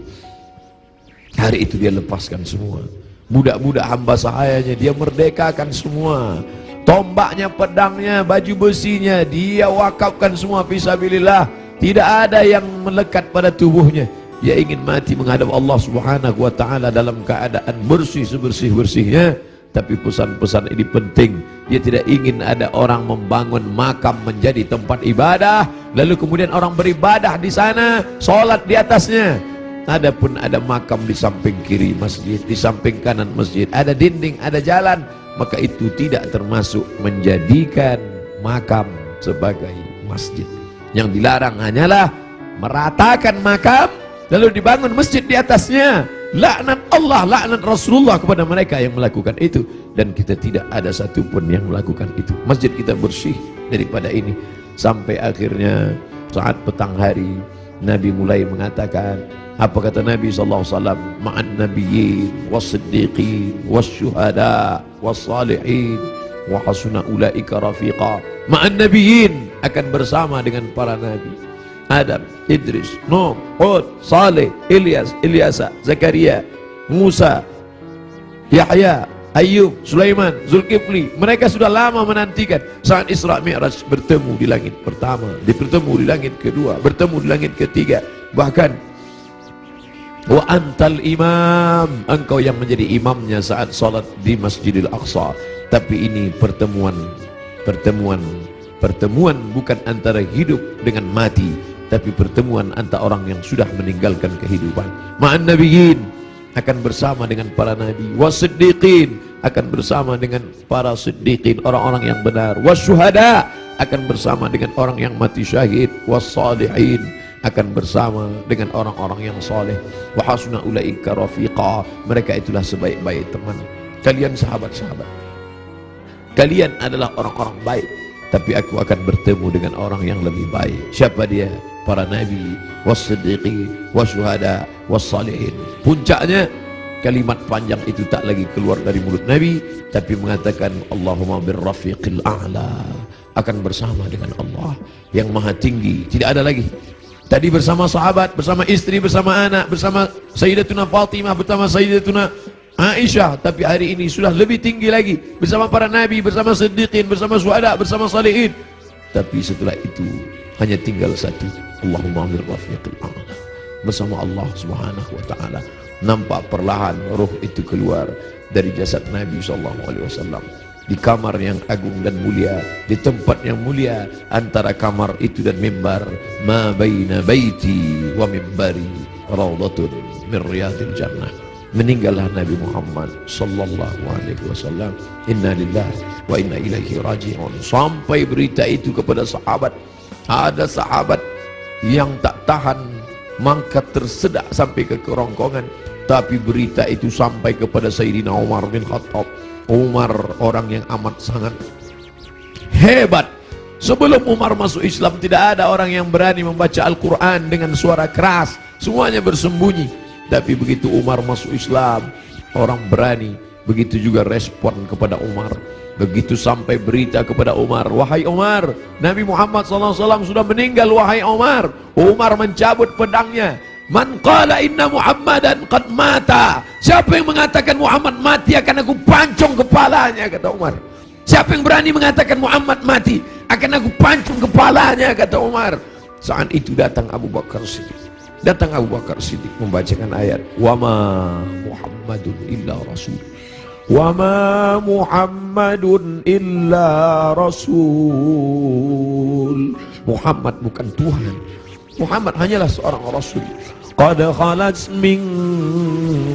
Hari itu dia lepaskan semua. Budak-budak hamba sahayanya dia merdekakan semua. Tombaknya, pedangnya, baju besinya dia wakafkan semua fisabilillah. Tidak ada yang melekat pada tubuhnya. Dia ingin mati menghadap Allah Subhanahu wa taala dalam keadaan bersih sebersih-bersihnya. Tapi pesan-pesan ini penting. Dia tidak ingin ada orang membangun makam menjadi tempat ibadah, lalu kemudian orang beribadah di sana, sholat di atasnya. Adapun ada makam di samping kiri masjid, di samping kanan masjid, ada dinding, ada jalan, maka itu tidak termasuk menjadikan makam sebagai masjid. Yang dilarang hanyalah meratakan makam lalu dibangun masjid di atasnya. Laknat Allah, laknat Rasulullah kepada mereka yang melakukan itu, dan kita tidak ada satupun yang melakukan itu. Masjid kita bersih daripada ini. Sampai akhirnya saat petang hari Nabi mulai mengatakan, apa kata Nabi SAW? Ma'an nabiyyin was-siddiqin was-syuhada was-salihin wa hasuna ulaika rafiqa. Ma'an nabiyyin, akan bersama dengan para nabi. Adam, Idris, Nuh, Hud, Saleh, Ilyas, Ilyasa, Zakaria, Musa, Yahya, Ayub, Sulaiman, Zulkifli. Mereka sudah lama menantikan saat Isra Mi'raj bertemu di langit pertama, bertemu di langit kedua, bertemu di langit ketiga. Bahkan wa antal imam, engkau yang menjadi imamnya saat salat di Masjidil Aqsa. Tapi ini pertemuan bukan antara hidup dengan mati, tapi pertemuan antara orang yang sudah meninggalkan kehidupan. Ma'an nabiyyin, akan bersama dengan para nabi. Was-siddiqin, akan bersama dengan para siddiqin, orang-orang yang benar. Was-syuhada, akan bersama dengan orang yang mati syahid. Was-salihin, akan bersama dengan orang-orang yang soleh. Wa hasuna ulaika rafiqa, mereka itulah sebaik-baik teman. Kalian sahabat-sahabat, kalian adalah orang-orang baik, tapi aku akan bertemu dengan orang yang lebih baik. Siapa dia? Para nabi, was-siddiqin, wasyuhada, was-salihin. Puncaknya kalimat panjang itu tak lagi keluar dari mulut Nabi, tapi mengatakan Allahumma birrafiqil a'la, akan bersama dengan Allah yang maha tinggi. Tidak ada lagi. Tadi bersama sahabat, bersama istri, bersama anak, bersama Sayyidatuna Fatimah, bersama Sayyidatuna Aisyah, tapi hari ini sudah lebih tinggi lagi, bersama para nabi, bersama siddiqin, bersama syuhada, bersama salihin. Tapi setelah itu hanya tinggal satu, Allahumma birrafiqil a'la, bersama Allah Subhanahu wa taala. Nampak perlahan roh itu keluar dari jasad Nabi SAW di kamar yang agung dan mulia, di tempat yang mulia. Antara kamar itu dan mimbar, ma baina baiti wa mimbari raudhatun min riyadil jannah. Meninggallah Nabi Muhammad sallallahu alaihi wasallam. Inna lillahi wa inna ilaihi raji'un. Sampai berita itu kepada sahabat, ada sahabat yang tak tahan, mangkat tersedak sampai ke kerongkongan. Tapi berita itu sampai kepada Sayyidina Umar bin Khattab. Umar orang yang amat sangat hebat. Sebelum Umar masuk Islam, tidak ada orang yang berani membaca Al-Quran dengan suara keras, semuanya bersembunyi. Tapi begitu Umar masuk Islam, orang berani. Begitu juga respon kepada Umar. Begitu sampai berita kepada Umar, wahai Umar, Nabi Muhammad SAW sudah meninggal, wahai Umar. Umar mencabut pedangnya. Man qala inna Muhammadan qad mata, siapa yang mengatakan Muhammad mati akan aku pancung kepalanya, kata Umar. Siapa yang berani mengatakan Muhammad mati akan aku pancung kepalanya, kata Umar. Saat itu datang Abu Bakar Siddiq. Datang Abu Bakar Siddiq membacakan ayat wa ma Muhammadun illa rasul, wa ma Muhammadun illa rasul. Muhammad bukan Tuhan, Muhammad hanyalah seorang rasul. Qad khalat min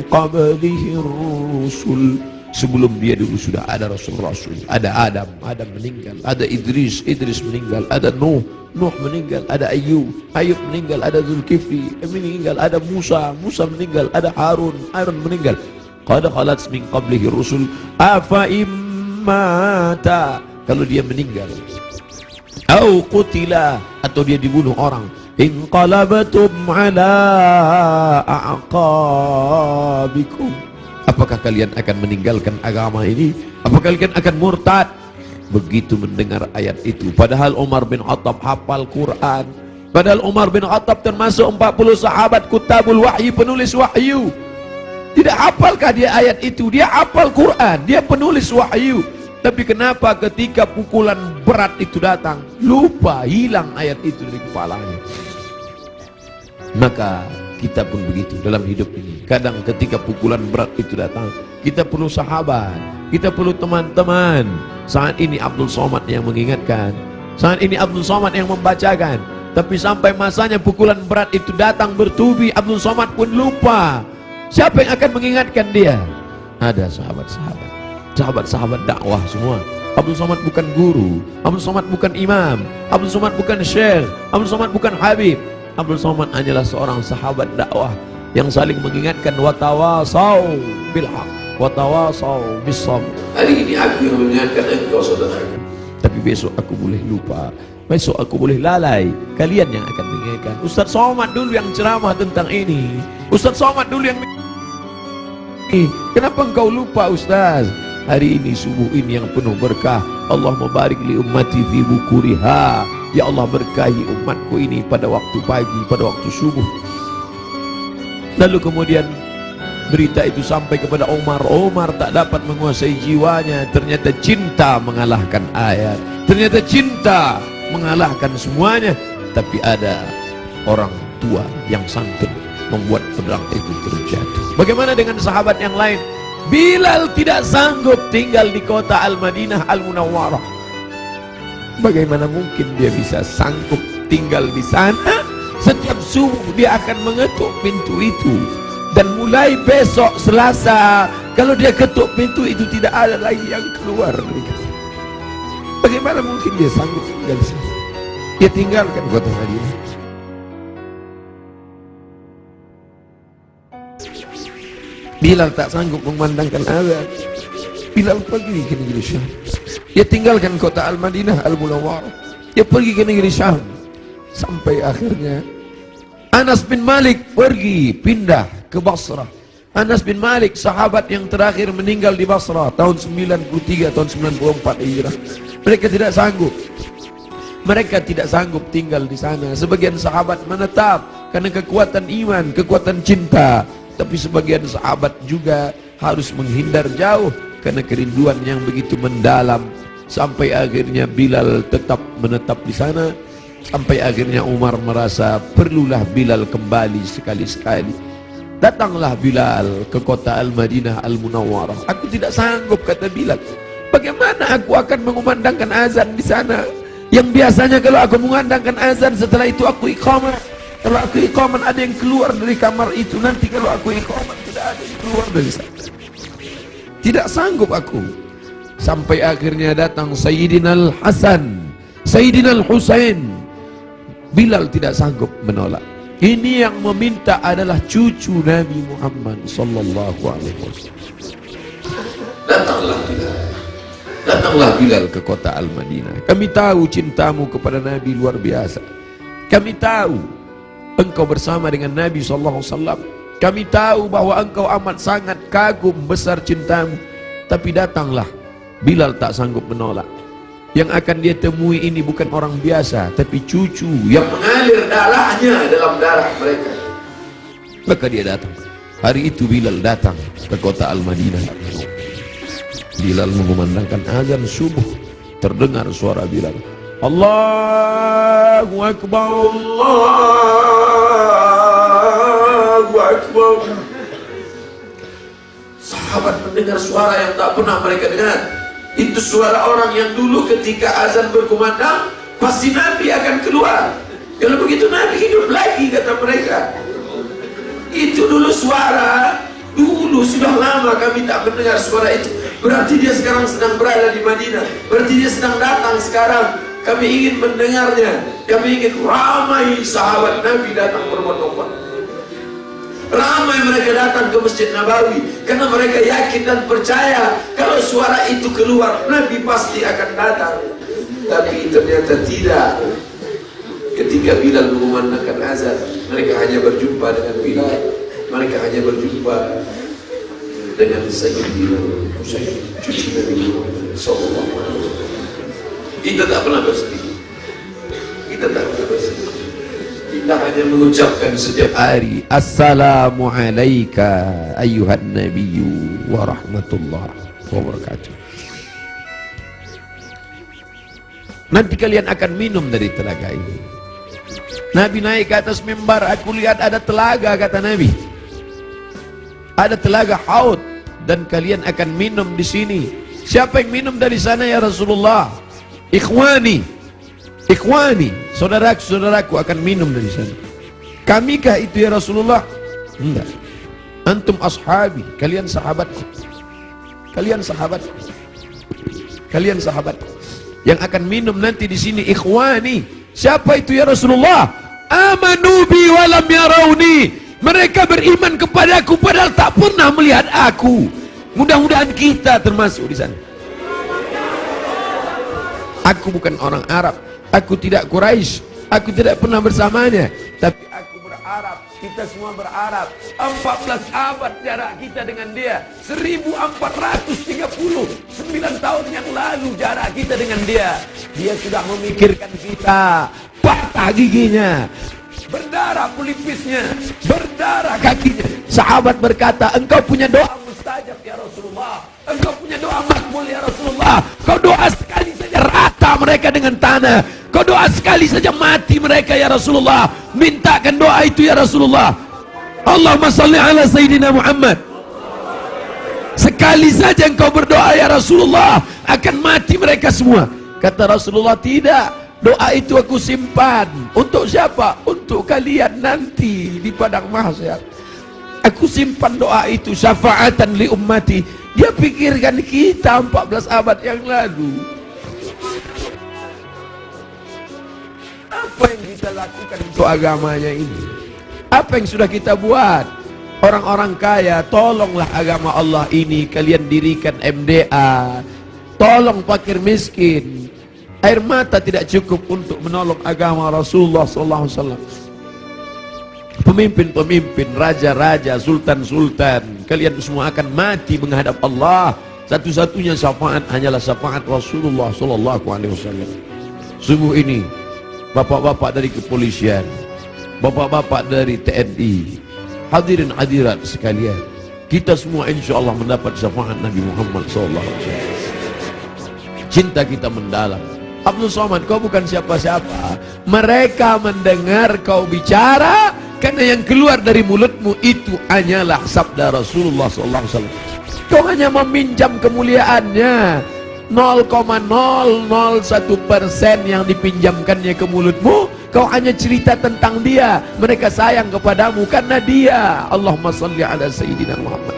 qablihi rusul, sebelum dia dulu sudah ada rasul-rasul. Ada Adam, Adam meninggal. Ada Idris, Idris meninggal. Ada Nuh, Nuh meninggal. Ada Ayub, Ayub meninggal. Ada Zulkifli meninggal. Ada Musa, Musa meninggal. Ada Harun, Harun meninggal. Qad khalat min qablihi rusul afa immata, kalau dia meninggal, au qutila, atau dia dibunuh orang, inqalabatum ala a'qabikum, apakah kalian akan meninggalkan agama ini? Apakah kalian akan murtad? Begitu mendengar ayat itu, padahal Umar bin Khattab hafal Quran, padahal Umar bin Khattab termasuk 40 sahabat kutabul wahyi, penulis wahyu. Tidak hafalkah dia ayat itu? Dia hafal Quran, dia penulis wahyu. Tapi kenapa ketika pukulan berat itu datang, lupa, hilang ayat itu dari kepalanya? Maka kita pun begitu dalam hidup ini. Kadang ketika pukulan berat itu datang, kita perlu sahabat, kita perlu teman-teman. Saat ini Abdul Somad yang mengingatkan, saat ini Abdul Somad yang membacakan. Tapi sampai masanya pukulan berat itu datang bertubi, Abdul Somad pun lupa. Siapa yang akan mengingatkan dia? Ada sahabat-sahabat, sahabat-sahabat dakwah semua. Abdul Somad bukan guru, Abdul Somad bukan imam, Abdul Somad bukan syekh, Abdul Somad bukan habib. Abdul Somad hanyalah seorang sahabat dakwah yang saling mengingatkan, watawasau bil haq, watawasau bis sabr. Hari ini aku yang mengingatkan engkau saudaraku, tapi besok aku boleh lupa, besok aku boleh lalai. Kalian yang akan mengingatkan. Ustaz Somad dulu yang ceramah tentang ini, Ustaz Somad dulu yang kenapa engkau lupa Ustaz? Hari ini subuh ini yang penuh berkah, Allah mubarik li ummati fi bukuriha. Ya Allah berkahi umatku ini pada waktu pagi, pada waktu subuh. Lalu kemudian berita itu sampai kepada Umar. Umar tak dapat menguasai jiwanya. Ternyata cinta mengalahkan ayat, ternyata cinta mengalahkan semuanya. Tapi ada orang tua yang santun membuat pedang itu terjatuh. Bagaimana dengan sahabat yang lain? Bilal tidak sanggup tinggal di kota Al-Madinah Al-Munawwarah. Bagaimana mungkin dia bisa sanggup tinggal di sana? Setiap subuh dia akan mengetuk pintu itu. Dan mulai besok Selasa, kalau dia ketuk pintu itu tidak ada lagi yang keluar. Bagaimana mungkin dia sanggup tinggal di sana? Dia tinggalkan kota Madinah. Bilal tak sanggup memandangkan azan. Bilal pergi ke negeri Syam. Dia tinggalkan kota Al-Madinah Al-Munawwarah. Dia pergi ke negeri Syam. Sampai akhirnya Anas bin Malik pergi pindah ke Basrah. Anas bin Malik, sahabat yang terakhir meninggal di Basrah tahun 93, tahun 94 Hijrah. Mereka tidak sanggup. Mereka tidak sanggup tinggal di sana. Sebagian sahabat menetap karena kekuatan iman, kekuatan cinta. Tapi sebagian sahabat juga harus menghindar jauh karena kerinduan yang begitu mendalam. Sampai akhirnya Bilal tetap menetap di sana. Sampai akhirnya Umar merasa perlulah Bilal kembali sekali-sekali. Datanglah Bilal ke kota Al-Madinah Al-Munawwarah. Aku tidak sanggup, kata Bilal. Bagaimana aku akan mengumandangkan azan di sana? Yang biasanya kalau aku mengumandangkan azan, setelah itu aku iqamah. Kalau aku iqamah ada yang keluar dari kamar itu. Nanti kalau aku iqamah tidak ada yang keluar dari sana. Tidak sanggup aku. Sampai akhirnya datang Sayyidina Al-Hasan, Sayyidina Al-Husain. Bilal tidak sanggup menolak. Ini yang meminta adalah cucu Nabi Muhammad sallallahu alaihi wasallam. Datanglah Bilal. Datanglah Bilal ke kota Al-Madinah. Kami tahu cintamu kepada Nabi luar biasa. Kami tahu engkau bersama dengan Nabi sallallahu alaihi wasallam. Kami tahu bahwa engkau amat sangat kagum besar cintamu. Tapi datanglah. Bilal tak sanggup menolak. Yang akan dia temui ini bukan orang biasa, tapi cucu yang mengalir darahnya dalam darah mereka. Maka dia datang. Hari itu Bilal datang ke kota Al-Madinah. Bilal mengumandangkan azan subuh. Terdengar suara Bilal, Allahu Akbar, Allahu Akbar. Sahabat mendengar suara yang tak pernah mereka dengar. Itu suara orang yang dulu ketika azan berkumandang pasti Nabi akan keluar. Kalau begitu Nabi hidup lagi, kata mereka. Itu dulu suara, dulu sudah lama kami tak mendengar suara itu. Berarti dia sekarang sedang berada di Madinah. Berarti dia sedang datang sekarang. Kami ingin mendengarnya. Kami ingin ramai sahabat Nabi datang berbondong-bondong. Ramai mereka datang ke Masjid Nabawi karena mereka yakin dan percaya kalau suara itu keluar Nabi pasti akan datang. Tapi ternyata tidak. Ketika Bilal mengumandangkan azan, mereka hanya berjumpa dengan Bilal. Mereka hanya berjumpa dengan Sayyidina Husain, cucu Nabi Muhammad sallallahu alaihi wasallam. Kita tak pernah bersedih. Kita tak pernah bersedih. Kita hanya mengucapkan setiap hari Assalamu alayka ayyuhan nabiyyu wa rahmatullahi wa barakatuh. Nanti kalian akan minum dari telaga ini. Nabi naik ke atas mimbar, aku lihat ada telaga, kata Nabi. Ada telaga Haud dan kalian akan minum di sini. Siapa yang minum dari sana ya Rasulullah? Ikhwani, ikhwani, saudaraku akan minum dari sana. Kamikah itu ya Rasulullah? Enggak. Antum ashabi, kalian sahabatku. Kalian sahabatku. Kalian sahabatku. Yang akan minum nanti di sini ikhwani. Siapa itu ya Rasulullah? Amanu bi wa lam yarawni. Mereka beriman kepadaku padahal tak pernah melihat aku. Mudah-mudahan kita termasuk di sana. Aku bukan orang Arab, aku tidak Quraisy, aku tidak pernah bersamanya, tapi aku berharap, kita semua berharap 14 abad jarak kita dengan dia, 1439 tahun yang lalu jarak kita dengan dia. Dia sudah memikirkan kita, patah giginya, berdarah pelipisnya, berdarah kakinya. Sahabat berkata, engkau punya doa mustajab ya Rasulullah, engkau punya doa makbul ya Rasulullah. Kau doa sekali saja rata mereka dengan tanah, kau doa sekali saja mati mereka ya Rasulullah. Mintakan doa itu ya Rasulullah. Allahumma salli ala Sayyidina Muhammad. Sekali saja engkau berdoa ya Rasulullah, akan mati mereka semua. Kata Rasulullah, tidak, doa itu aku simpan. Untuk siapa? Untuk kalian nanti di padang mahsyar. Aku simpan doa itu syafaatan li ummati. Dia pikirkan kita 14 abad yang lalu. Apa yang kita lakukan untuk agamanya ini? Apa yang sudah kita buat? Orang-orang kaya, tolonglah agama Allah ini. Kalian dirikan MDA, tolong fakir miskin. Air mata tidak cukup untuk menolong agama Rasulullah SAW. Pemimpin-pemimpin, raja-raja, sultan-sultan, kalian semua akan mati menghadap Allah. Satu-satunya syafaat hanyalah syafaat Rasulullah SAW. Sungguh ini, bapak-bapak dari kepolisian, bapak-bapak dari TNI, hadirin hadirat sekalian, kita semua insya Allah mendapat syafaat Nabi Muhammad SAW. Cinta kita mendalam. Abdul Somad, kau bukan siapa-siapa. Mereka mendengar kau bicara karena yang keluar dari mulutmu itu hanyalah sabda Rasulullah SAW. Kau hanya meminjam kemuliaannya. 0,001% yang dipinjamkannya ke mulutmu. Kau hanya cerita tentang dia. Mereka sayang kepadamu karena dia. Allahumma salli ala Sayyidina Muhammad.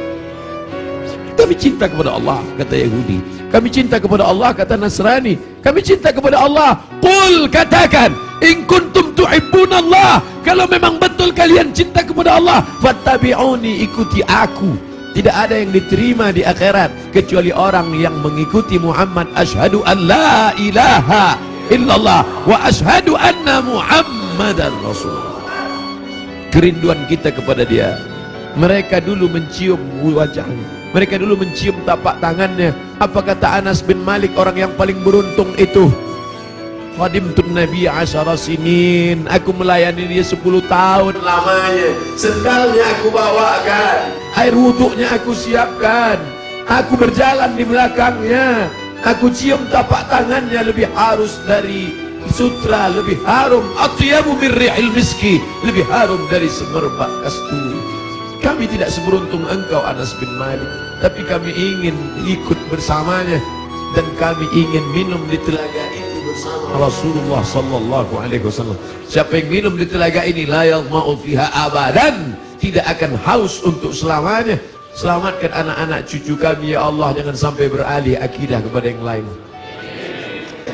Kami cinta kepada Allah, kata Yahudi. Kami cinta kepada Allah, kata Nasrani. Kami cinta kepada Allah. Qul, katakan, in kuntum tuhibbunallah, kalau memang betul kalian cinta kepada Allah, fattabi'uni, ikuti aku. Tidak ada yang diterima di akhirat kecuali orang yang mengikuti Muhammad. Asyhadu an la ilaha illallah wa asyhadu anna Muhammadan Rasulullah. Kerinduan kita kepada dia. Mereka dulu mencium wajahnya, mereka dulu mencium tapak tangannya. Apa kata Anas bin Malik, orang yang paling beruntung itu? Khadimtun Nabi 10 sinin, aku melayani dia 10 tahun lamanya. Sendalnya aku bawakan, air wuduknya aku siapkan, aku berjalan di belakangnya, aku cium tapak tangannya, lebih harus dari sutra, lebih harum, atyabu min rihil miski, lebih harum dari semerbak kasturi. Kami tidak seberuntung engkau Anas bin Malik, tapi kami ingin ikut bersamanya dan kami ingin minum di telaga itu bersama Rasulullah sallallahu alaihi wasallam. Siapa yang minum di telaga ini la yadma'u fiha abadan, tidak akan haus untuk selamanya. Selamatkan anak-anak cucu kami ya Allah, jangan sampai beralih akidah kepada yang lain.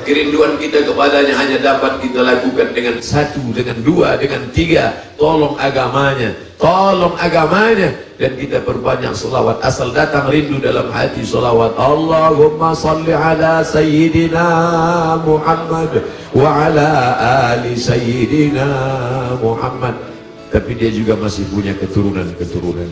Kerinduan kita kepadanya hanya dapat kita lakukan dengan 1, dengan 2, dengan 3. Tolong agamanya, tolong agamanya, dan kita perbanyak selawat. Asal datang rindu dalam hati selawat. Allahumma salli ala Sayyidina Muhammad wa ala ali Sayyidina Muhammad. Tapi dia juga masih punya keturunan-keturunan.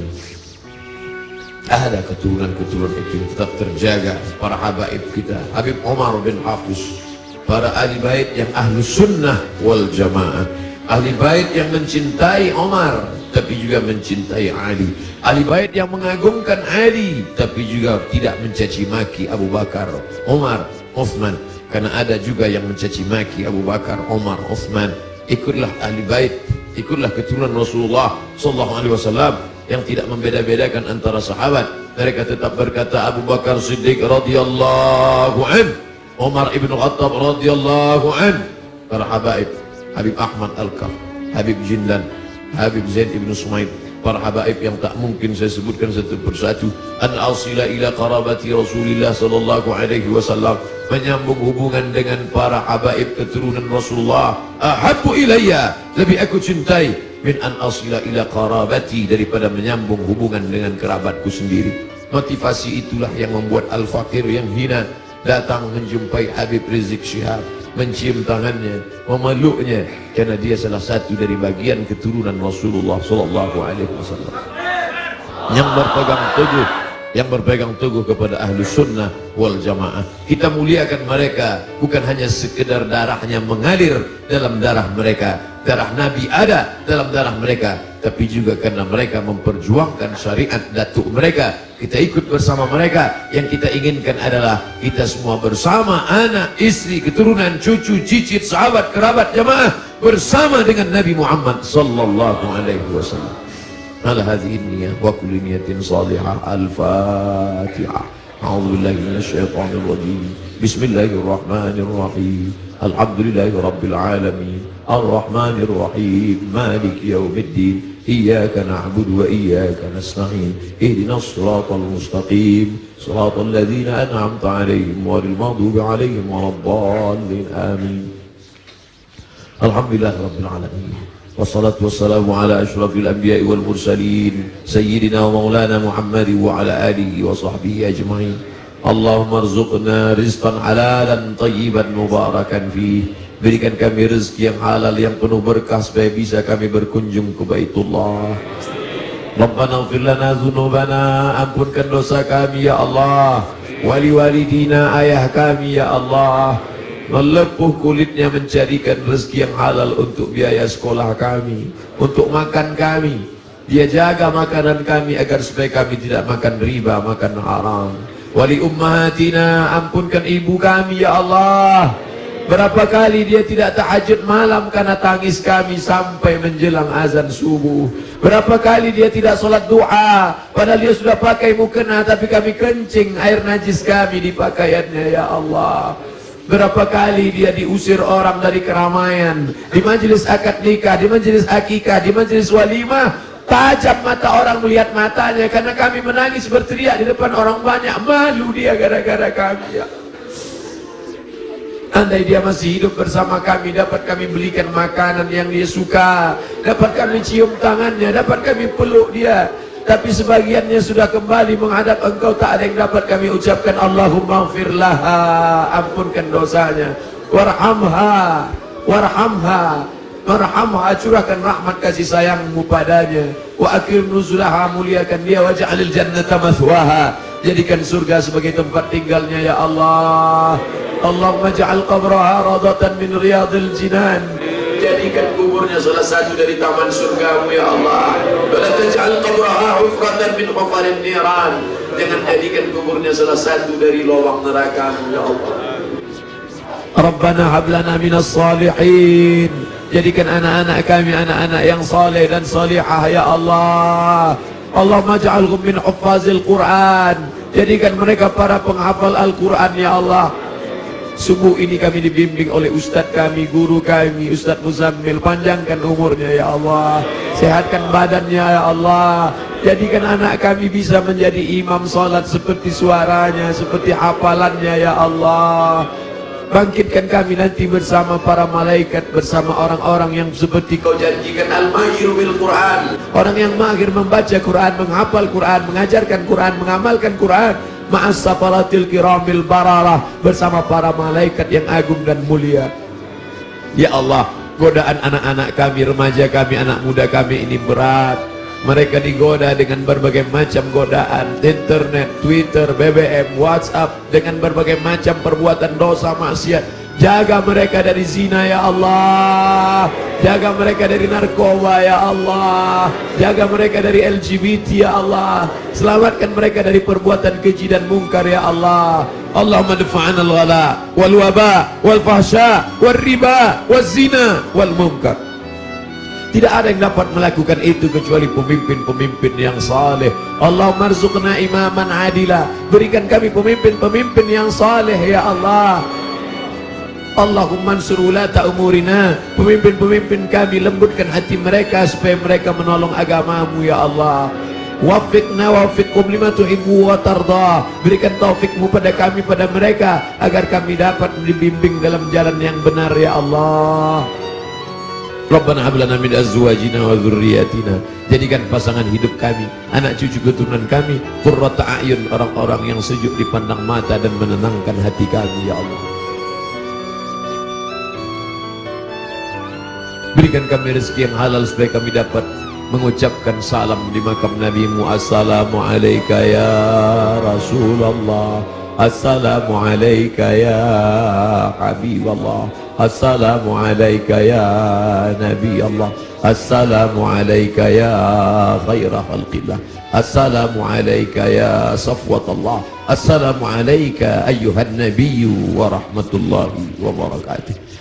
Ada keturunan-keturunan itu tetap terjaga. Para habaib kita, Habib Omar bin Hafiz, para ahli bait yang ahlus sunnah wal jamaah, ahli bait yang mencintai Omar tapi juga mencintai Ali, ahli bait yang mengagungkan Ali tapi juga tidak mencaci maki Abu Bakar, Omar, Uthman. Karena ada juga yang mencaci maki Abu Bakar, Omar, Uthman. Ikutlah ahli bait, ikutlah keturunan Rasulullah sallallahu alaihi wasallam yang tidak membeda-bedakan antara sahabat. Mereka tetap berkata Abu Bakar Siddiq radhiyallahu an, Umar ibn Khattab radhiyallahu an. Para habaib, Habib Ahmad Al-Kaf, Habib Jindan, Habib Zaid ibn Sumaid, para habaib yang tak mungkin saya sebutkan satu persatu. An asila ila qarabati Rasulillah sallallahu alaihi wasallam, menyambung hubungan dengan para habaib keturunan Rasulullah. Ahabbu ilayya, lebih aku cintai min an asila ila qarabati, daripada menyambung hubungan dengan kerabatku sendiri. Motivasi itulah yang membuat al-fakir yang hina datang menjumpai Habib Rizik Syihab, mencium tangannya, memeluknya, karena dia salah satu dari bagian keturunan Rasulullah sallallahu alaihi wasallam yang berpegang teguh kepada ahlu sunnah wal jamaah. Kita muliakan mereka bukan hanya sekedar darahnya mengalir dalam darah mereka, darah Nabi ada dalam darah mereka, tapi juga karena mereka memperjuangkan syariat datuk mereka. Kita ikut bersama mereka. Yang kita inginkan adalah kita semua bersama, anak, istri, keturunan, cucu, cicit, sahabat, kerabat, jamaah, bersama dengan Nabi Muhammad sallallahu alaihi wasallam. Ala hadhihi niyyah wa kulli niyatin salihah. Al-Fatihah. A'udzu billahi minasyaitonir rajim. Bismillahirrahmanirrahim. Alhamdulillahi rabbil alamin. Ar-Rahmanir Rahim. Maliki yaumiddin. Iyyaka na'budu wa iyyaka nasta'in. Ihdinas siratal mustaqim. Siratal ladzina an'amta 'alaihim ghairil maghdubi 'alaihim waladdallin. Amin. Alhamdulillah rabbil alamin. Wassalatu wassalamu ala ashrafil anbiya'i wal mursalin Sayyidina wa maulana Muhammad wa ala alihi wa sahbihi ajma'in. Allahumma arzuqna rizqan halalan tayyiban mubarakan fih. Berikan kami rezeki yang halal yang penuh berkah supaya bisa kami berkunjung ke Baitullah. Rabbana ighfir lana dzunubana, ampunkan dosa kami ya Allah. Wali walidina, ayah kami ya Allah. Melepuh kulitnya mencarikan rezeki yang halal untuk biaya sekolah kami, untuk makan kami. Dia jaga makanan kami agar supaya kami tidak makan riba, makan haram. Wali ummahatina, ampunkan ibu kami ya Allah. Berapa kali dia tidak tahajud malam karena tangis kami sampai menjelang azan subuh. Berapa kali dia tidak sholat du'a padahal dia sudah pakai mukena, tapi kami kencing air najis kami di pakaiannya ya Allah. Berapa kali dia diusir orang dari keramaian, di majelis akad nikah, di majelis akikah, di majelis walimah. Tajam mata orang melihat matanya karena kami menangis berteriak di depan orang banyak. Malu dia gara-gara kami ya. Andai dia masih hidup bersama kami, dapat kami belikan makanan yang dia suka, dapat kami cium tangannya, dapat kami peluk dia. Tapi sebagiannya sudah kembali menghadap engkau, tak ada yang dapat kami ucapkan Allahumma ighfir laha, ampunkan dosanya, warhamha, warhamha, warhamha, curahkan rahmat kasih sayangmu padanya, wa akrim nuzulaha, muliakan dia, waj'alil jannata mathwaha, jadikan surga sebagai tempat tinggalnya ya Allah. Allahumma ja'al qabraha radatan min riyadil jinan, jadikan kuburnya salah satu dari taman surgamu ya Allah. Wala taj'al qabraha hufratan min hufarin niran, jangan jadikan kuburnya salah satu dari lubang neraka ya Allah. Rabbana hab lana minas salihin, jadikan anak-anak kami anak-anak yang saleh dan salihah ya Allah. Allahumma ja'alhum min huffazil Quran, jadikan mereka para penghafal Al-Quran ya Allah. Subuh ini kami dibimbing oleh Ustadz kami, guru kami, Ustadz Muzammil. Panjangkan umurnya ya Allah, sehatkan badannya ya Allah. Jadikan anak kami bisa menjadi imam salat seperti suaranya, seperti hafalannya ya Allah. Bangkitkan kami nanti bersama para malaikat, bersama orang-orang yang seperti kau janjikan, al-mahiru bil Quran, orang yang mahir membaca Quran, menghafal Quran, mengajarkan Quran, mengamalkan Quran, ma'as safaratil kiramil bararah, bersama para malaikat yang agung dan mulia. Ya Allah, godaan anak-anak kami, remaja kami, anak muda kami ini berat. Mereka digoda dengan berbagai macam godaan, internet, Twitter, BBM, WhatsApp, dengan berbagai macam perbuatan dosa maksiat. Jaga mereka dari zina ya Allah, jaga mereka dari narkoba ya Allah, jaga mereka dari LGBT ya Allah, selamatkan mereka dari perbuatan keji dan mungkar ya Allah. Allahumma dafa'an al-ghala wal waba wal fahsya wal riba wal zina wal munkar. Tidak ada yang dapat melakukan itu kecuali pemimpin-pemimpin yang saleh. Allahumma arzuqna imaman adila, berikan kami pemimpin-pemimpin yang saleh ya Allah. Allahumma ansur ulata umurina, pemimpin-pemimpin kami lembutkan hati mereka supaya mereka menolong agamamu ya Allah. Wafiqna wafiqhum lima tuhibbu wa tarda, berikan taufikmu pada kami, pada mereka, agar kami dapat dibimbing dalam jalan yang benar ya Allah. Rabbana hab lana min azwajina wa dzurriyyatina, jadikan pasangan hidup kami, anak cucu keturunan kami, qurrata a'yun, orang-orang yang sejuk dipandang mata dan menenangkan hati kami ya Allah. Berikan kami rezeki yang halal supaya kami dapat mengucapkan salam di makam Nabi-Mu. Assalamu alayka ya Rasulullah, assalamu alayka ya Habiballah, assalamu alayka ya Nabi Allah, assalamu alayka ya khaira khalqillah, assalamu alayka ya safwatullah, assalamu alayka ayyuhan nabiyyu wa rahmatullahi wa barakatuh.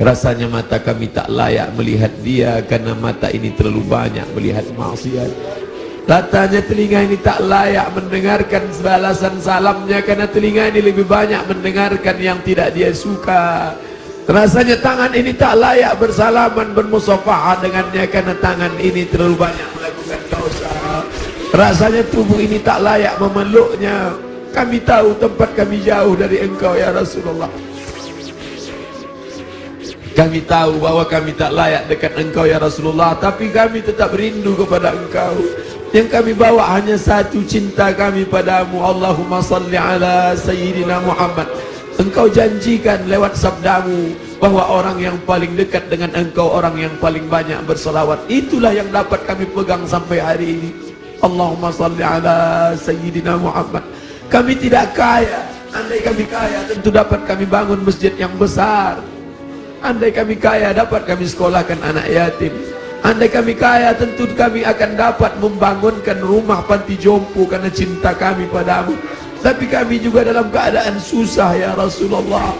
Rasanya mata kami tak layak melihat dia karena mata ini terlalu banyak melihat maksiat. Ratanya telinga ini tak layak mendengarkan balasan salamnya karena telinga ini lebih banyak mendengarkan yang tidak dia suka. Rasanya tangan ini tak layak bersalaman, bermusafahah dengannya karena tangan ini terlalu banyak melakukan dosa. Rasanya tubuh ini tak layak memeluknya. Kami tahu tempat kami jauh dari engkau ya Rasulullah. Kami tahu bahwa kami tak layak dekat engkau ya Rasulullah, tapi kami tetap rindu kepada engkau. Yang kami bawa hanya satu, cinta kami padamu. Allahumma salli ala Sayyidina Muhammad. Engkau janjikan lewat sabdamu bahwa orang yang paling dekat dengan engkau, orang yang paling banyak berselawat. Itulah yang dapat kami pegang sampai hari ini. Allahumma salli ala Sayyidina Muhammad. Kami tidak kaya. Andai kami kaya, tentu dapat kami bangun masjid yang besar. Andai kami kaya, dapat kami sekolahkan anak yatim. Andai kami kaya, tentu kami akan dapat membangunkan rumah panti jompo karena cinta kami padamu. Tapi kami juga dalam keadaan susah ya Rasulullah.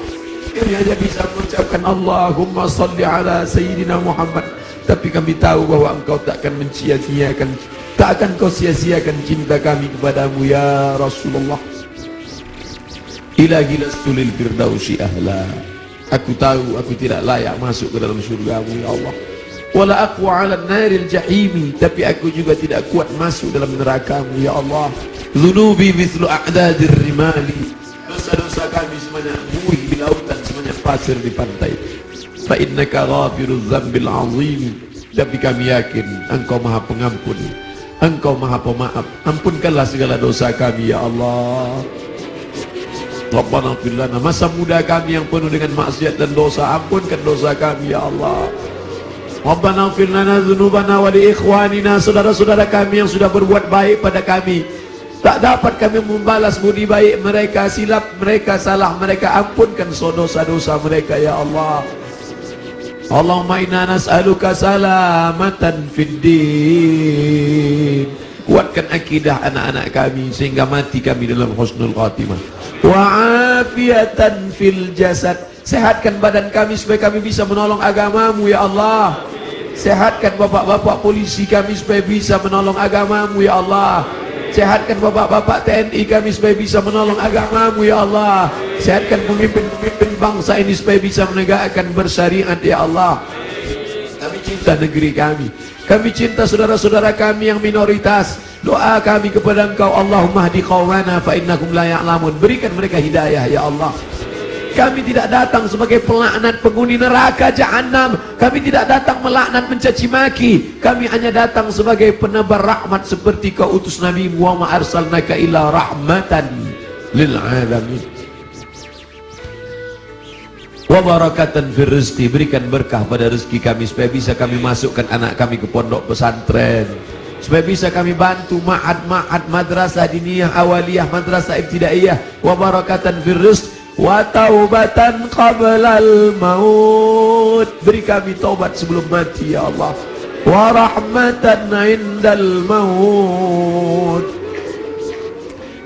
Kami hanya bisa mengucapkan Allahumma salli ala Sayyidina Muhammad. Tapi kami tahu bahwa engkau tak akan mencia-ciakan, tak akan kau sia-siakan cinta kami kepadamu ya Rasulullah. Ilahi lastu lil firdausi ahla. Aku tahu aku tidak layak masuk ke dalam surgamu ya Allah. Wala aqwa 'ala an-naril jahimi, tapi aku juga tidak kuat masuk dalam nerakamu ya Allah. Dhunubi mithlu a'dadir rimali. Dosa-dosa kami sebanyak buih di lautan, sebanyak pasir di pantai. Fa innaka ghafirudz dzambil 'azim. Tapi kami yakin engkau Maha Pengampun, engkau Maha Pemaaf. Ampunkanlah segala dosa kami ya Allah. Rabbana ighfir lana, masa muda kami yang penuh dengan maksiat dan dosa, ampunkan dosa kami ya Allah. Rabbana ighfir lana dzunubana wa li ikhwanina, saudara-saudara kami yang sudah berbuat baik pada kami, tak dapat kami membalas budi baik mereka, silap mereka, salah mereka, ampunkan dosa-dosa mereka ya Allah. Allahumma inna nas'aluka salamatan fid din. Kuatkan akidah anak-anak kami sehingga mati kami dalam husnul khatimah. Wa afiatan fil jasad. Sehatkan badan kami supaya kami bisa menolong agamamu ya Allah. Sehatkan bapak-bapak polisi kami supaya bisa menolong agamamu ya Allah. Sehatkan bapak-bapak TNI kami supaya bisa menolong agamamu ya Allah. Sehatkan pemimpin-pemimpin bangsa ini supaya bisa menegakkan bersyariat ya Allah. Kami cinta negeri kami. Kami cinta saudara-saudara kami yang minoritas. Doa kami kepada engkau, Allahumma hdi qaumana fa innakum la ya'lamun. Berikan mereka hidayah ya Allah. Kami tidak datang sebagai pelaknat penghuni neraka jahanam. Kami tidak datang melaknat mencaci maki. Kami hanya datang sebagai penebar rahmat seperti kau utus Nabi Muhammad arsalnaka illa rahmatan lil alamin. Wa barakatan fir rizqi, berikan berkah pada rezeki kami supaya bisa kami masukkan anak kami ke pondok pesantren, supaya bisa kami bantu ma'had madrasah diniyah awaliyah, madrasah ibtidaiyah. Wa barakatan fir rizq wa taubatan qablal maut, beri kami taubat sebelum mati ya Allah. Wa rahmatan indal maut,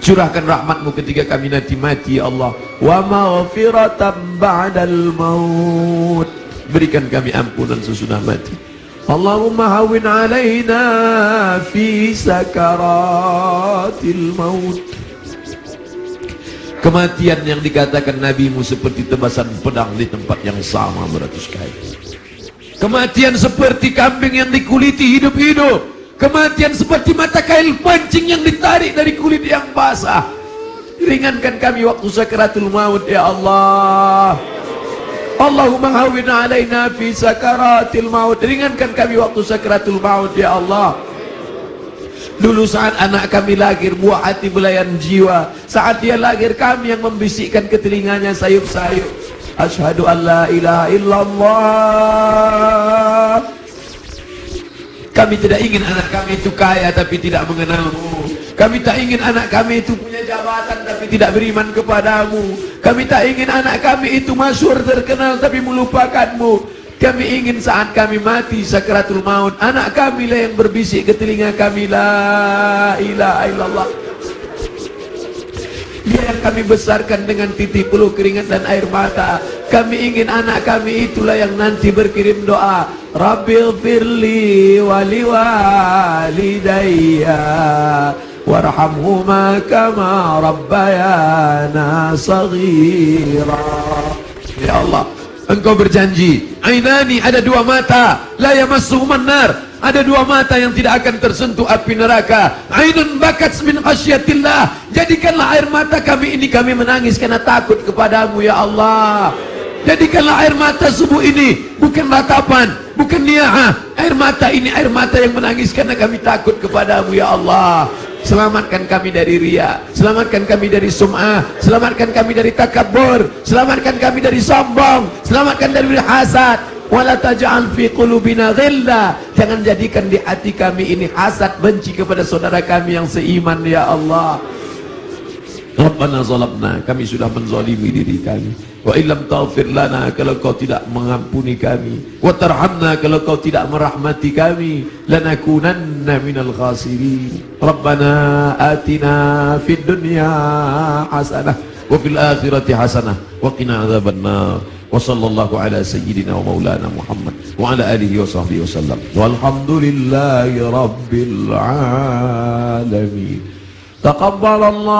curahkan rahmatmu ketika kami nanti mati ya Allah. Wa maghfiratan ba'dal maut, berikan kami ampunan sesudah mati. Allahumma hawwin alaina fi sakaratil maut. Kematian yang dikatakan nabimu seperti tebasan pedang di tempat yang sama beratus kali. Kematian seperti kambing yang dikuliti hidup-hidup. Kematian seperti mata kail pancing yang ditarik dari kulit yang basah. Ringankan kami waktu sakaratul maut ya Allah. Allahumma hawwin alaina fi sakaratil maut, ringankan kami waktu sakaratul maut ya Allah. Dulu saat anak kami lahir, buah hati belayan jiwa, saat dia lahir kami yang membisikkan ke telinganya sayup-sayup, asyhadu an la ilaha illallah. Kami tidak ingin anak kami itu kaya tapi tidak mengenalmu. Kami tak ingin anak kami itu punya jabatan tapi tidak beriman kepadamu. Kami tak ingin anak kami itu masyhur terkenal tapi melupakanmu. Kami ingin saat kami mati sakaratul maut, anak kami lah yang berbisik ke telinga kami, la ilaha illallah. Dia yang kami besarkan dengan titik peluh keringat dan air mata. Kami ingin anak kami itulah yang nanti berkirim doa, Rabbil firli wali walidayya warhamhuma kama rabbayana saghira. Ya Allah, Engkau berjanji, ainani, ada dua mata, la yamassuhuman nar, ada dua mata yang tidak akan tersentuh api neraka. Ainun bakat min khasyatillah, jadikanlah air mata kami ini kami menangis karena takut kepadamu ya Allah. Jadikanlah air mata subuh ini bukan ratapan, bukan ni'ah. Air mata ini air mata yang menangis karena kami takut kepadamu ya Allah. Selamatkan kami dari riya, selamatkan kami dari sum'ah, selamatkan kami dari takabur, selamatkan kami dari sombong, selamatkan dari hasad. Wala taj'al fi qulubina ghilla, jangan jadikan di hati kami ini hasad, benci kepada saudara kami yang seiman ya Allah. Rabbana zalamna, kami sudah menzalimi diri kami. Wa illam taghfir lana, kalau kau tidak mengampuni kami. Wa tarhamna, kalau kau tidak merahmati kami. Lanakunanna minal khasirin. Rabbana atina fid dunya hasanah wa fil akhirati hasanah wa qina adzabannar. Wa sallallahu ala sayyidina wa maulana Muhammad wa ala alihi wa sahbihi wasallam. Walhamdulillahi rabbil alamin. Taqabbalallahu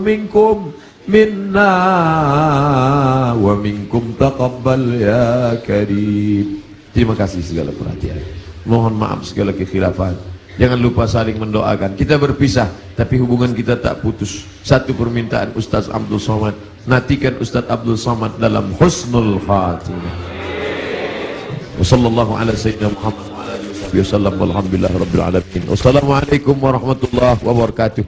minkum minna wa minkum taqabbal ya karim. Terima kasih segala perhatian. Mohon maaf segala kekhilafan. Jangan lupa saling mendoakan. Kita berpisah tapi hubungan kita tak putus. Satu permintaan Ustaz Abdul Somad, nantikan Ustaz Abdul Somad dalam husnul khatimah. Wassallallahu ala sayyidina Muhammad wa ala alihi wasallam walhamdulillahi rabbil alamin. Wassalamualaikum warahmatullahi wabarakatuh.